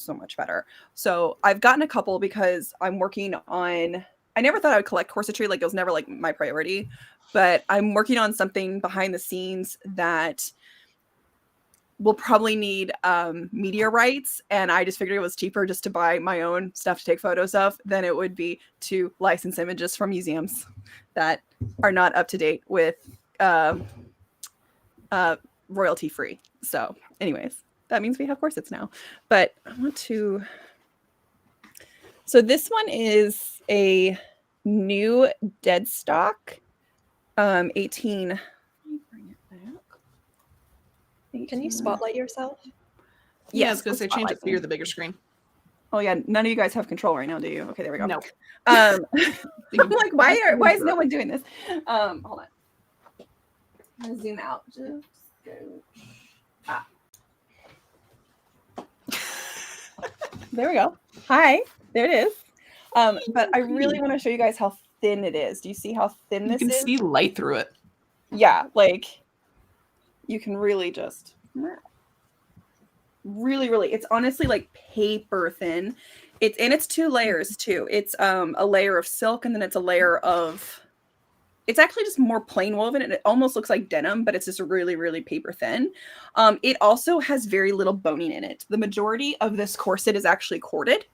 much better. So I've gotten a couple because I'm working on, I never thought I would collect corsetry. Like it was never like my priority, but I'm working on something behind the scenes that will probably need media rights, and I just figured it was cheaper just to buy my own stuff to take photos of than it would be to license images from museums that are not up to date with royalty free. So anyways, that means we have corsets now. But I want to, so this one is a new dead stock 18. Can you spotlight yourself? Yeah, I was going to say change it to the bigger screen. Oh yeah, none of you guys have control right now, do you? Okay, there we go. No. I'm like, why is no one doing this? Hold on. I'm gonna zoom out. Just go. There we go. Hi, there it is. But I really want to show you guys how thin it is. Do you see how thin this is? You can see light through it. Yeah, like you can really just really, it's honestly like paper thin. It's two layers too. It's a layer of silk and then it's a layer of, it's actually just more plain woven and it almost looks like denim, but it's just really paper thin. It also has very little boning in it. The majority of this corset is actually corded.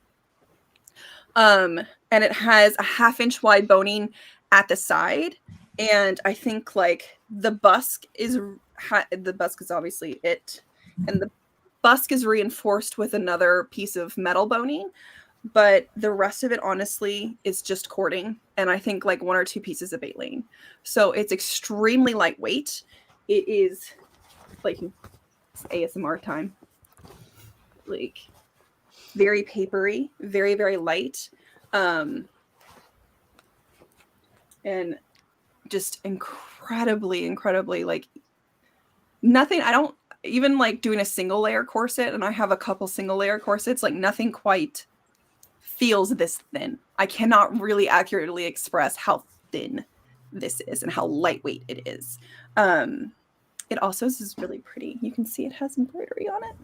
And it has a 1/2 inch wide boning at the side. And I think like the busk is obviously it. And the busk is reinforced with another piece of metal boning. But the rest of it, honestly, is just cording. And I think like 1 or 2 pieces of baleen. So it's extremely lightweight. It is like it's ASMR time. Like very papery, very light. And just incredibly like nothing. I don't even like doing a single layer corset, and I have a couple single layer corsets, like nothing quite feels this thin. I cannot really accurately express how thin this is and how lightweight it is. It also is really pretty. You can see it has embroidery on it.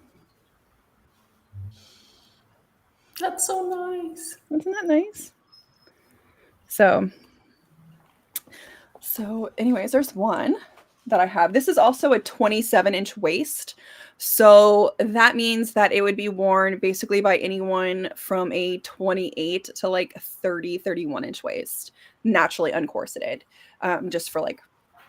That's so nice. Isn't that nice? So anyways, there's one that I have. This is also a 27-inch waist. So that means that it would be worn basically by anyone from a 28 to like 30, 31-inch waist, naturally uncorseted, just for like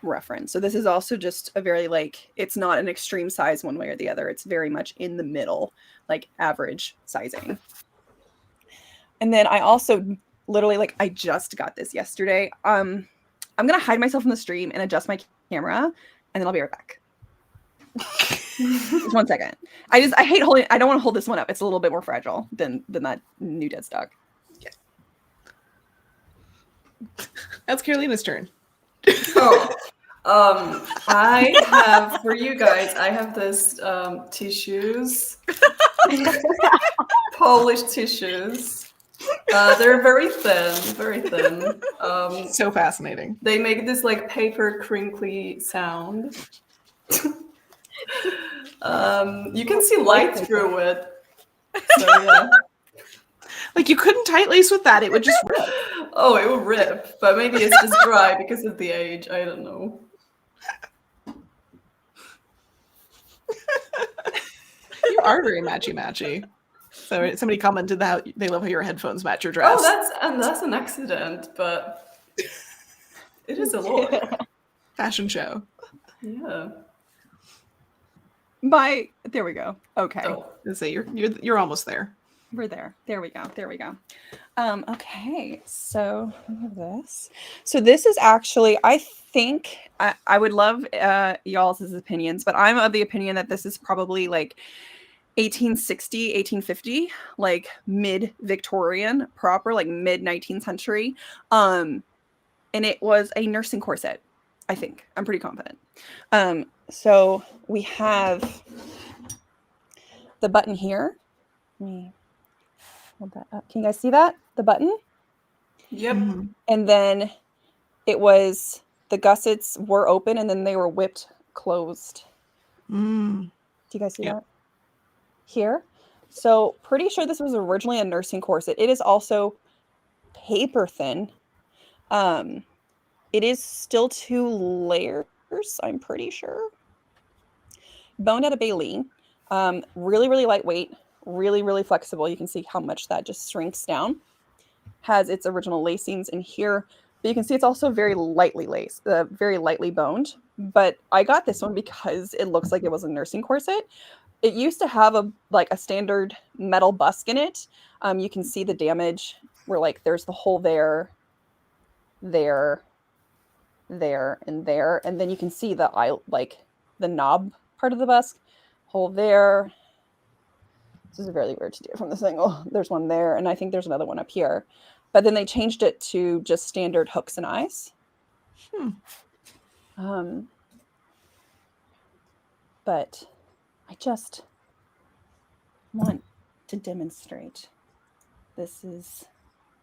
reference. So this is also just a very like, it's not an extreme size one way or the other. It's very much in the middle, like average sizing. And then I also literally, like, I just got this yesterday. I'm going to hide myself in the stream and adjust my camera, and then I'll be right back. Just 1 second. I hate holding, I don't want to hold this one up. It's a little bit more fragile than that new dead stock. Yeah. That's Carolina's turn. I have, for you guys, I have this tissues. Polish tissues. They're very thin, very thin. So fascinating. They make this like paper crinkly sound. You can see light through it. So yeah. Like you couldn't tight lace with that; it would just rip. Oh, it would rip, but maybe it's just dry because of the age. I don't know. You are very matchy. So somebody commented that they love how your headphones match your dress. Oh, that's an accident, but it is a look. Fashion show. Yeah. There we go. Okay. Oh. So you're almost there. We're there. There we go. Okay, so we have this. So this is actually, I think, I would love y'all's opinions, but I'm of the opinion that this is probably like 1860, 1850, like mid-Victorian proper, like mid-19th century. And it was a nursing corset, I think. I'm pretty confident. So we have the button here. Let me hold that up. Can you guys see that? The button? Yep. Mm-hmm. And then it was, the gussets were open and then they were whipped closed. Mm. Do you guys see that? Here. So pretty sure this was originally a nursing corset. It is also paper thin. It is still 2 layers, I'm pretty sure. Boned at a baleen. Really, really lightweight, really, really flexible. You can see how much that just shrinks down. Has its original lacings in here, but you can see it's also very lightly laced, very lightly boned. But I got this one because it looks like it was a nursing corset. It used to have a standard metal busk in it. You can see the damage where like there's the hole there, and there, and then you can see the knob part of the busk, hole there. This is very weird to do from this angle. There's one there, and I think there's another one up here. But then they changed it to just standard hooks and eyes. But I just want to demonstrate. This is...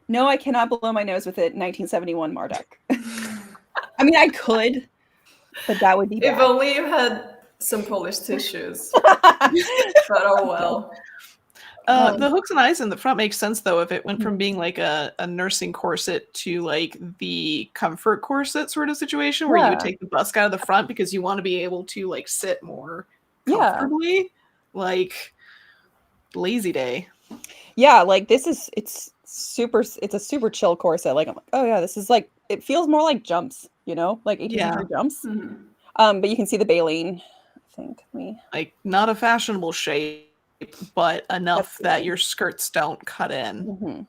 No, I cannot blow my nose with it. 1971 Marduk. I mean, I could, but that would be bad. If only you had some Polish tissues. But oh well. The hooks and eyes in the front makes sense though if it went from being like a nursing corset to like the comfort corset sort of situation where you would take the busk out of the front because you want to be able to like sit more comfortably. Like lazy day. Yeah, like this is it's a super chill corset. Like I'm like, oh yeah, this is like, it feels more like jumps, you know, like 18th century jumps. Mm-hmm. But you can see the baleen. I think like not a fashionable shape, but enough that your skirts don't cut in. Mm-hmm.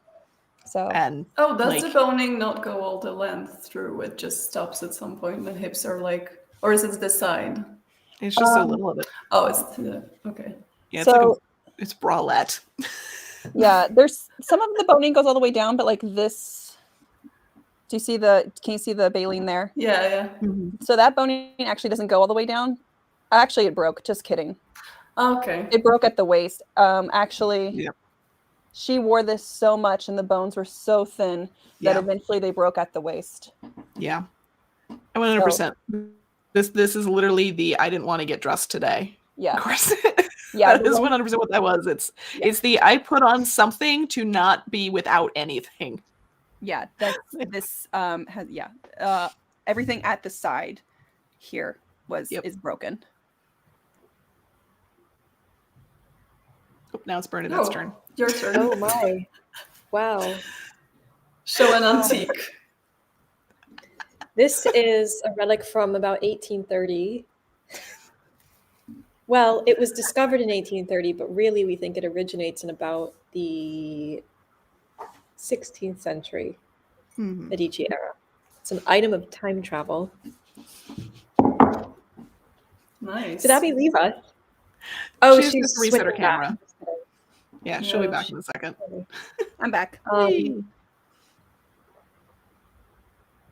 So and does the boning not go all the length through? It just stops at some point. The hips are like, or is it the side? It's just a little of it. Oh, it's okay. Yeah, it's like it's bralette. Yeah, there's some of the boning goes all the way down, but like this, can you see the baleen there? Yeah. Mm-hmm. So that boning actually doesn't go all the way down. Actually, it broke. Just kidding. Okay. It broke at the waist. Actually, she wore this so much and the bones were so thin that eventually they broke at the waist. Yeah. 100%. This is literally the I didn't want to get dressed today. Yeah. Corset. Yeah. That is 100% what that was. It's the I put on something to not be without anything. Yeah, this has everything at the side here is broken. Oh, now it's Bernadette's turn. Your turn. Oh my. Wow. Show an antique. This is a relic from about 1830. Well, it was discovered in 1830, but really we think it originates in about the 16th century, Medici era. It's an item of time travel. Nice. Did Abby leave us? Oh, she's just reset her camera. Back. Yeah, she'll be back in a second. I'm back.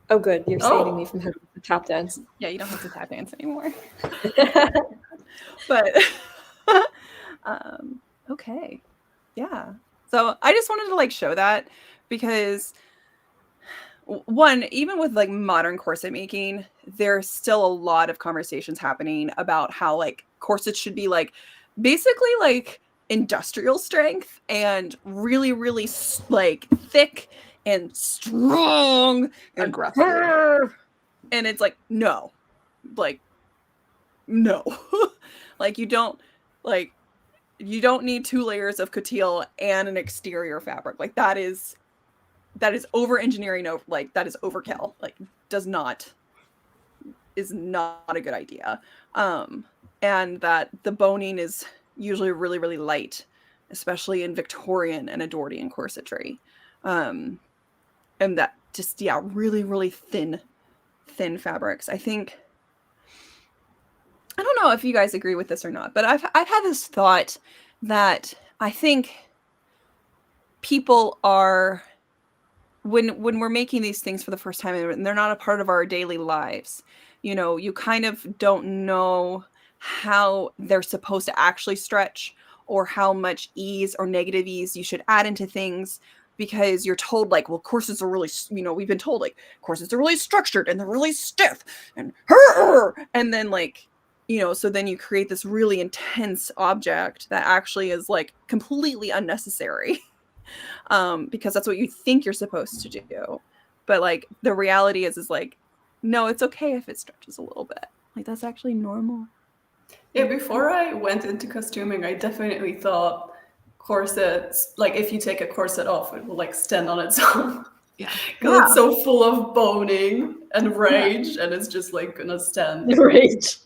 Oh, good. You're saving me from having to tap dance. Yeah, you don't have to tap dance anymore. But okay. Yeah. So I just wanted to like show that because one, even with like modern corset making, there's still a lot of conversations happening about how like corsets should be like basically like industrial strength and really, really like thick and strong and aggressive. And it's like, no, like, no, like you don't need 2 layers of couture and an exterior fabric. Like that is over engineering. Like that is overkill. Like is not a good idea. And that the boning is usually really, really light, especially in Victorian and Edwardian corsetry. And that just, really, really thin fabrics. I don't know if you guys agree with this or not, but I've had this thought that I think people are, when we're making these things for the first time and they're not a part of our daily lives, you kind of don't know how they're supposed to actually stretch or how much ease or negative ease you should add into things, because you're told like, well, corsets are really, we've been told like corsets are really structured and they're really stiff and then like, so then you create this really intense object that actually is like completely unnecessary because that's what you think you're supposed to do. But like the reality is like, no, it's okay if it stretches a little bit. Like that's actually normal. Yeah, before I went into costuming, I definitely thought corsets, like if you take a corset off, it will like stand on its own. Yeah. Because it's so full of boning and rage, and it's just like gonna stand. Rage.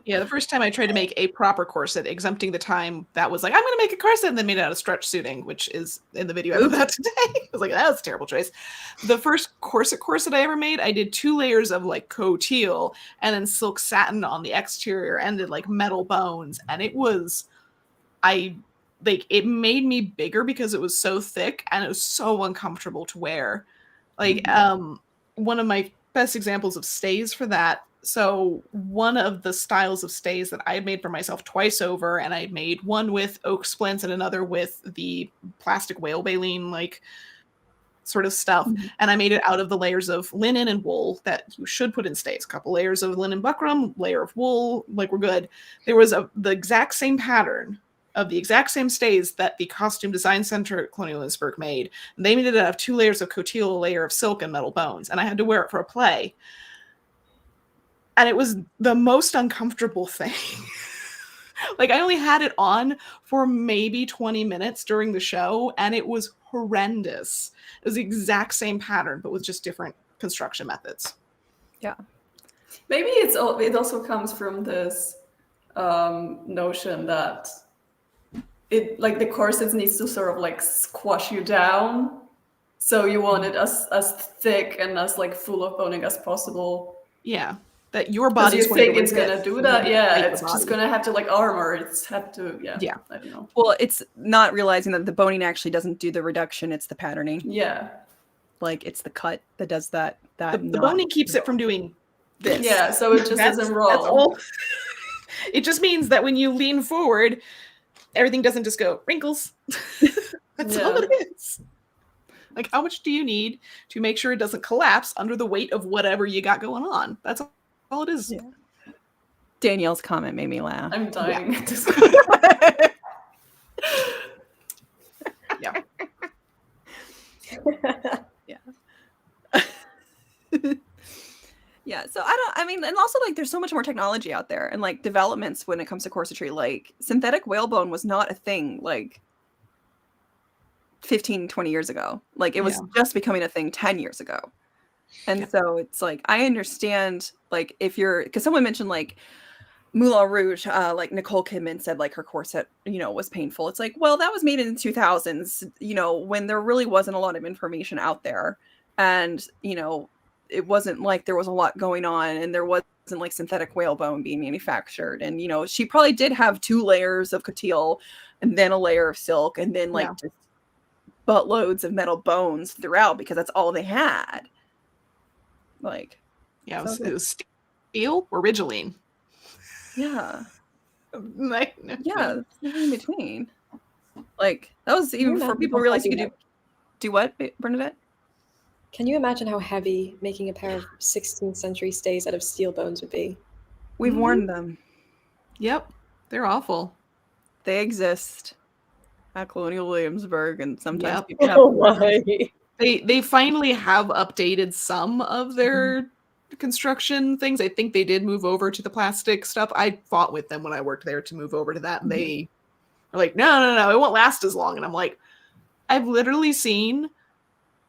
Yeah, the first time I tried to make a proper corset, exempting the time that was like, I'm gonna make a corset, and then made it out of stretch suiting, which is in the video I'm about today. I was like, that was a terrible choice. The first corset I ever made, I did 2 layers of like coteal and then silk satin on the exterior and did like metal bones, and it was, it made me bigger because it was so thick and it was so uncomfortable to wear. Like, one of my best examples of stays for that. So one of the styles of stays that I had made for myself twice over, and I made one with oak splints and another with the plastic whale baleen, like sort of stuff. And I made it out of the layers of linen and wool that you should put in stays. A couple layers of linen buckram, layer of wool, like we're good. There was the exact same pattern of the exact same stays that the Costume Design Center at Colonial Williamsburg made. And they made it out of 2 layers of coteal, a layer of silk, and metal bones. And I had to wear it for a play. And it was the most uncomfortable thing. Like, I only had it on for maybe 20 minutes during the show, and it was horrendous. It was the exact same pattern, but with just different construction methods. Yeah. Maybe it also comes from this notion that it, like, the corsets needs to sort of like squash you down. So you want it as thick and as like full of boning as possible. Yeah. That your body's going to resist. Gonna do that. Yeah, it's just gonna have to like armor. It's have to. Yeah. I don't know. Well, it's not realizing that the boning actually doesn't do the reduction. It's the patterning. Yeah. Like it's the cut that does that. The boning keeps it from doing this. Yeah. So it just doesn't roll. That's all. It just means that when you lean forward, everything doesn't just go wrinkles. That's all it is. Like, how much do you need to make sure it doesn't collapse under the weight of whatever you got going on? That's all it is. Yeah. Danielle's comment made me laugh. I'm dying at this. Yeah. Yeah, so I mean, and also like there's so much more technology out there and like developments when it comes to corsetry. Like synthetic whalebone was not a thing like 15, 20 years ago. Like it was just becoming a thing 10 years ago. And so it's like, I understand like if you're, because someone mentioned like Moulin Rouge, like Nicole Kidman said like her corset, you know, was painful. It's like, well, that was made in the 2000s, you know, when there really wasn't a lot of information out there. And, you know, it wasn't like there was a lot going on and there wasn't like synthetic whalebone being manufactured. And, you know, she probably did have 2 layers of coutil and then a layer of silk and then like just buttloads of metal bones throughout because that's all they had. Like, yeah, it was steel or Ridgeline. Yeah. Like, yeah, in between. Like, that was even for people realizing you could do what, Bernadette? Can you imagine how heavy making a pair of 16th century stays out of steel bones would be? We've worn them. Yep. They're awful. They exist at Colonial Williamsburg, and sometimes people have They finally have updated some of their construction things. I think they did move over to the plastic stuff. I fought with them when I worked there to move over to that, and they are like, no, it won't last as long. And I'm like, I've literally seen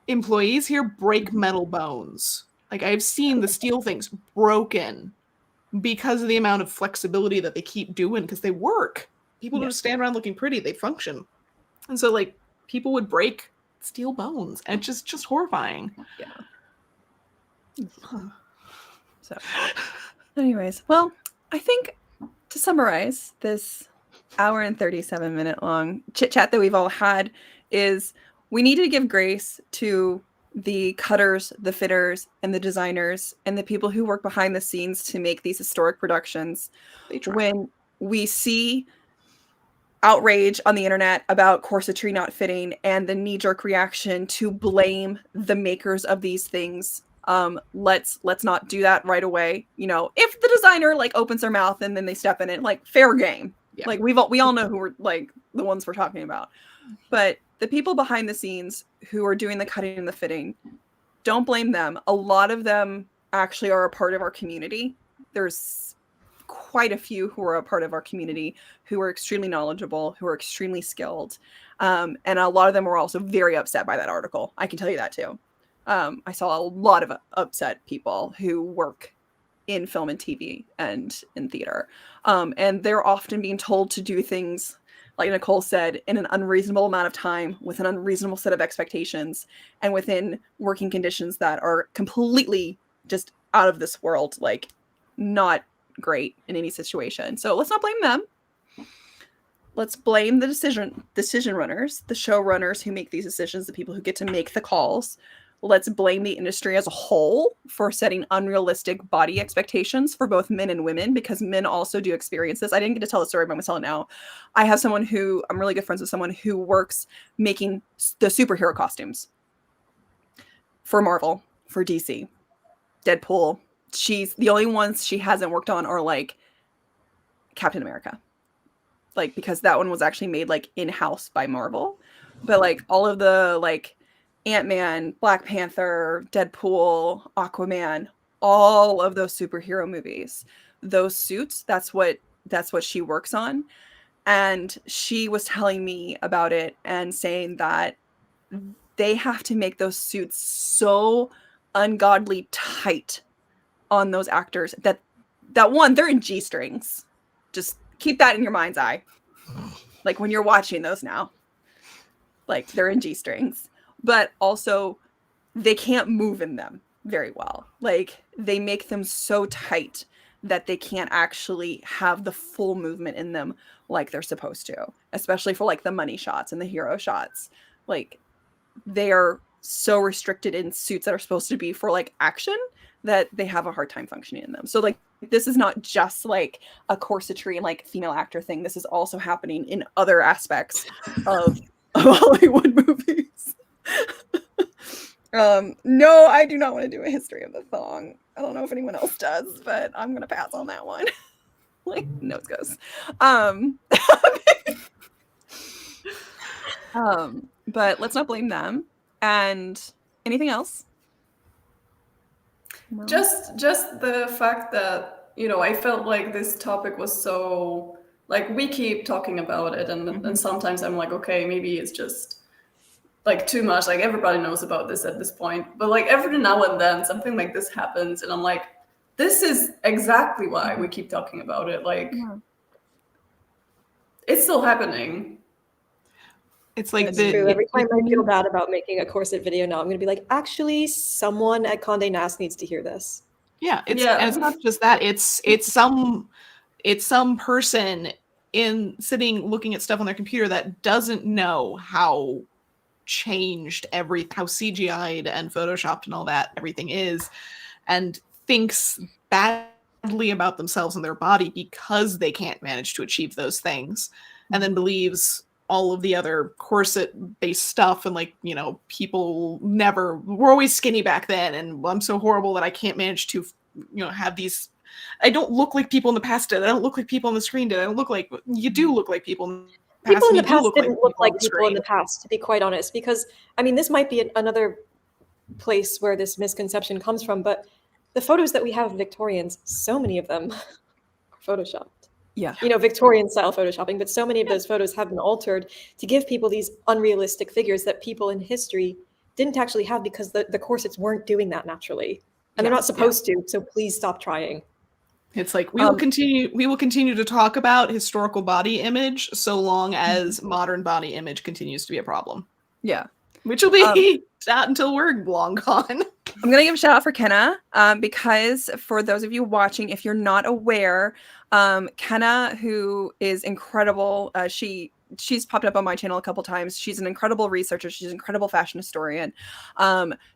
employees here break metal bones. Like, I've seen the steel things broken because of the amount of flexibility that they keep doing, because they work. People don't just stand around looking pretty, they function. And so like people would break steel bones, and it's just horrifying. So anyways, well, I think to summarize this hour and 37-minute long chit chat that we've all had is we need to give grace to the cutters, the fitters, and the designers, and the people who work behind the scenes to make these historic productions. When we see outrage on the internet about corsetry not fitting and the knee-jerk reaction to blame the makers of these things, let's not do that right away. You know, if the designer like opens their mouth and then they step in it, like fair game. Yeah. Like we all know who we're like the ones we're talking about. But the people behind the scenes who are doing the cutting and the fitting, don't blame them. A lot of them actually are a part of our community. There's quite a few who are a part of our community who are extremely knowledgeable, who are extremely skilled. And a lot of them were also very upset by that article. I can tell you that too. I saw a lot of upset people who work in film and TV and in theater. And they're often being told to do things, like Nicole said, in an unreasonable amount of time, with an unreasonable set of expectations, and within working conditions that are completely just out of this world, like not great in any situation. So let's not blame them. Let's blame the decision runners, the showrunners who make these decisions, the people who get to make the calls. Let's blame the industry as a whole for setting unrealistic body expectations for both men and women, because men also do experience this. I didn't get to tell the story, but I'm going to tell it now. I have someone who, I'm really good friends with someone who works making the superhero costumes for Marvel, for DC, Deadpool. The only ones she hasn't worked on are like Captain America. Like, because that one was actually made like in-house by Marvel. But like all of the like Ant-Man, Black Panther, Deadpool, Aquaman, all of those superhero movies, those suits, that's what she works on. And she was telling me about it and saying that they have to make those suits so ungodly tight on those actors that one, they're in G-strings. Just keep that in your mind's eye. Like when you're watching those now, like they're in G-strings. But also they can't move in them very well. Like they make them so tight that they can't actually have the full movement in them like they're supposed to, especially for like the money shots and the hero shots. Like they are so restricted in suits that are supposed to be for like action that they have a hard time functioning in them. So like this is not just like a corsetry and like female actor thing. This is also happening in other aspects of Hollywood movies. No, I do not want to do a history of the thong. I don't know if anyone else does, but I'm gonna pass on that one. Like nose goes. But let's not blame them. And anything else? No. Just the fact that, you know, I felt like this topic was so, like, we keep talking about it, and sometimes I'm like, okay, maybe it's just like too much, like everybody knows about this at this point, but like every now and then something like this happens and I'm like, this is exactly why we keep talking about it. Like it's still happening. It's like true. Every time I feel bad about making a corset video now, I'm gonna be like, actually, someone at Condé Nast needs to hear this. Yeah, and it's not just that. It's some person sitting looking at stuff on their computer that doesn't know how changed how CGI'd and photoshopped and all that everything is, and thinks badly about themselves and their body because they can't manage to achieve those things, and then believes all of the other corset-based stuff, and like, you know, people were always skinny back then, and I'm so horrible that I can't manage to, you know, have these. I don't look like people in the past did. I don't look like people on the screen did. I don't look like you do look like people. People in the past didn't look like people in the past, to be quite honest, because I mean, this might be another place where this misconception comes from, but the photos that we have of Victorians, so many of them are photoshopped. Yeah. You know, Victorian style photoshopping, but so many of those photos have been altered to give people these unrealistic figures that people in history didn't actually have because the corsets weren't doing that naturally. And they're not supposed to, so please stop trying. It's like we will continue to talk about historical body image so long as modern body image continues to be a problem. Yeah. Which will be not until we're long gone. I'm going to give a shout out for Kenna, because for those of you watching, if you're not aware, Kenna, who is incredible, she's popped up on my channel a couple times. She's an incredible researcher. She's an incredible fashion historian.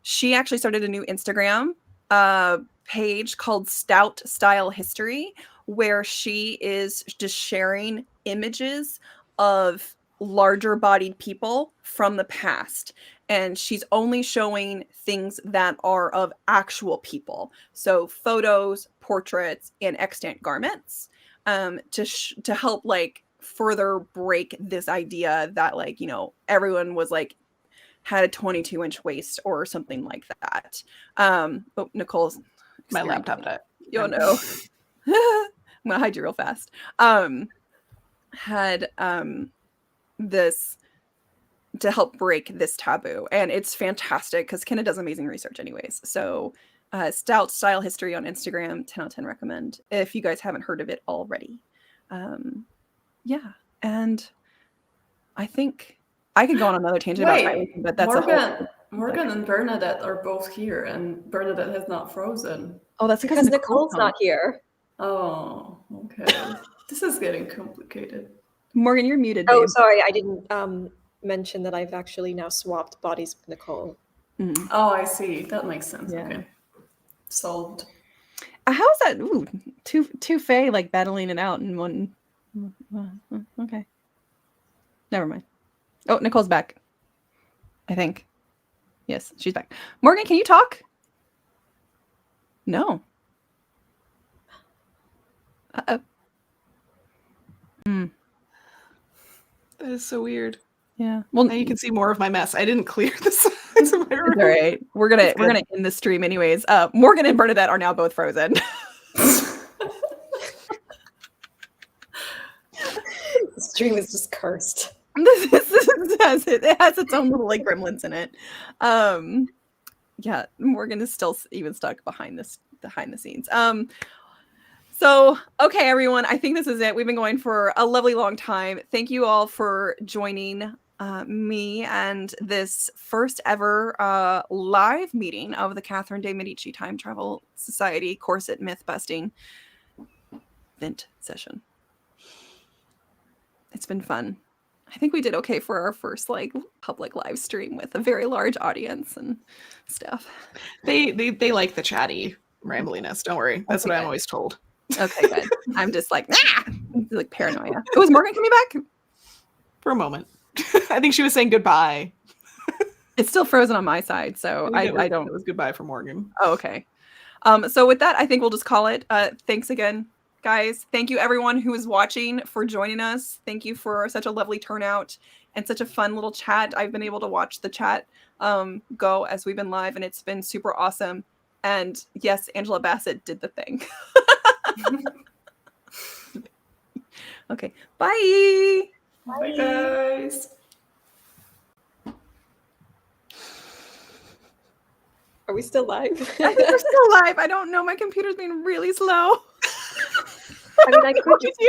She actually started a new Instagram page called Stout Style History, where she is just sharing images of larger bodied people from the past, and she's only showing things that are of actual people, so photos, portraits, and extant garments, to help like further break this idea that, like, you know, everyone was like had a 22-inch waist or something like that. Nicole's my laptop died. You'll know. I'm gonna hide you real fast. Had this to help break this taboo, and it's fantastic because Kenna does amazing research anyways. So Stout Style History on Instagram, 10 out of 10 recommend if you guys haven't heard of it already. Yeah, and I think I could go on another tangent about tightlacing, but that's Morgan and Bernadette are both here, and Bernadette has not frozen. Oh, that's because Nicole's not here. Oh, okay. This is getting complicated. Morgan, you're muted. Oh, babe. sorry, I didn't mention that I've actually now swapped bodies with Nicole. Mm. Oh, I see. That makes sense. Yeah. Okay, solved. How is that? Ooh, two Faye like battling it out in one. Okay, never mind. Oh, Nicole's back. I think. Yes, she's back. Morgan, can you talk? No. Uh-oh. That is so weird. Yeah. Well, now you can see more of my mess. I didn't clear the sides of my room. All right. We're gonna end the stream anyways. Morgan and Bernadette are now both frozen. The stream is just cursed. It has its own little like gremlins in it. Yeah, Morgan is still even stuck behind the scenes. So, okay, everyone, I think this is it. We've been going for a lovely long time. Thank you all for joining me and this first ever live meeting of the Catherine de Medici Time Travel Society Corset Myth Busting event session. It's been fun. I think we did okay for our first like public live stream with a very large audience and stuff. They like the chatty rambliness. Don't worry. That's what I'm always told. Okay, good. I'm just like, like paranoia. Oh, is Morgan coming back? For a moment. I think she was saying goodbye. It's still frozen on my side, so I don't. It was goodbye for Morgan. Oh, okay. So with that, I think we'll just call it. Thanks again, guys. Thank you everyone who is watching for joining us. Thank you for such a lovely turnout and such a fun little chat. I've been able to watch the chat go as we've been live, and it's been super awesome. And yes, Angela Bassett did the thing. Okay, bye. Bye, guys. Are we still live? I think we're still live. I don't know. My computer's being really slow. I mean, I could just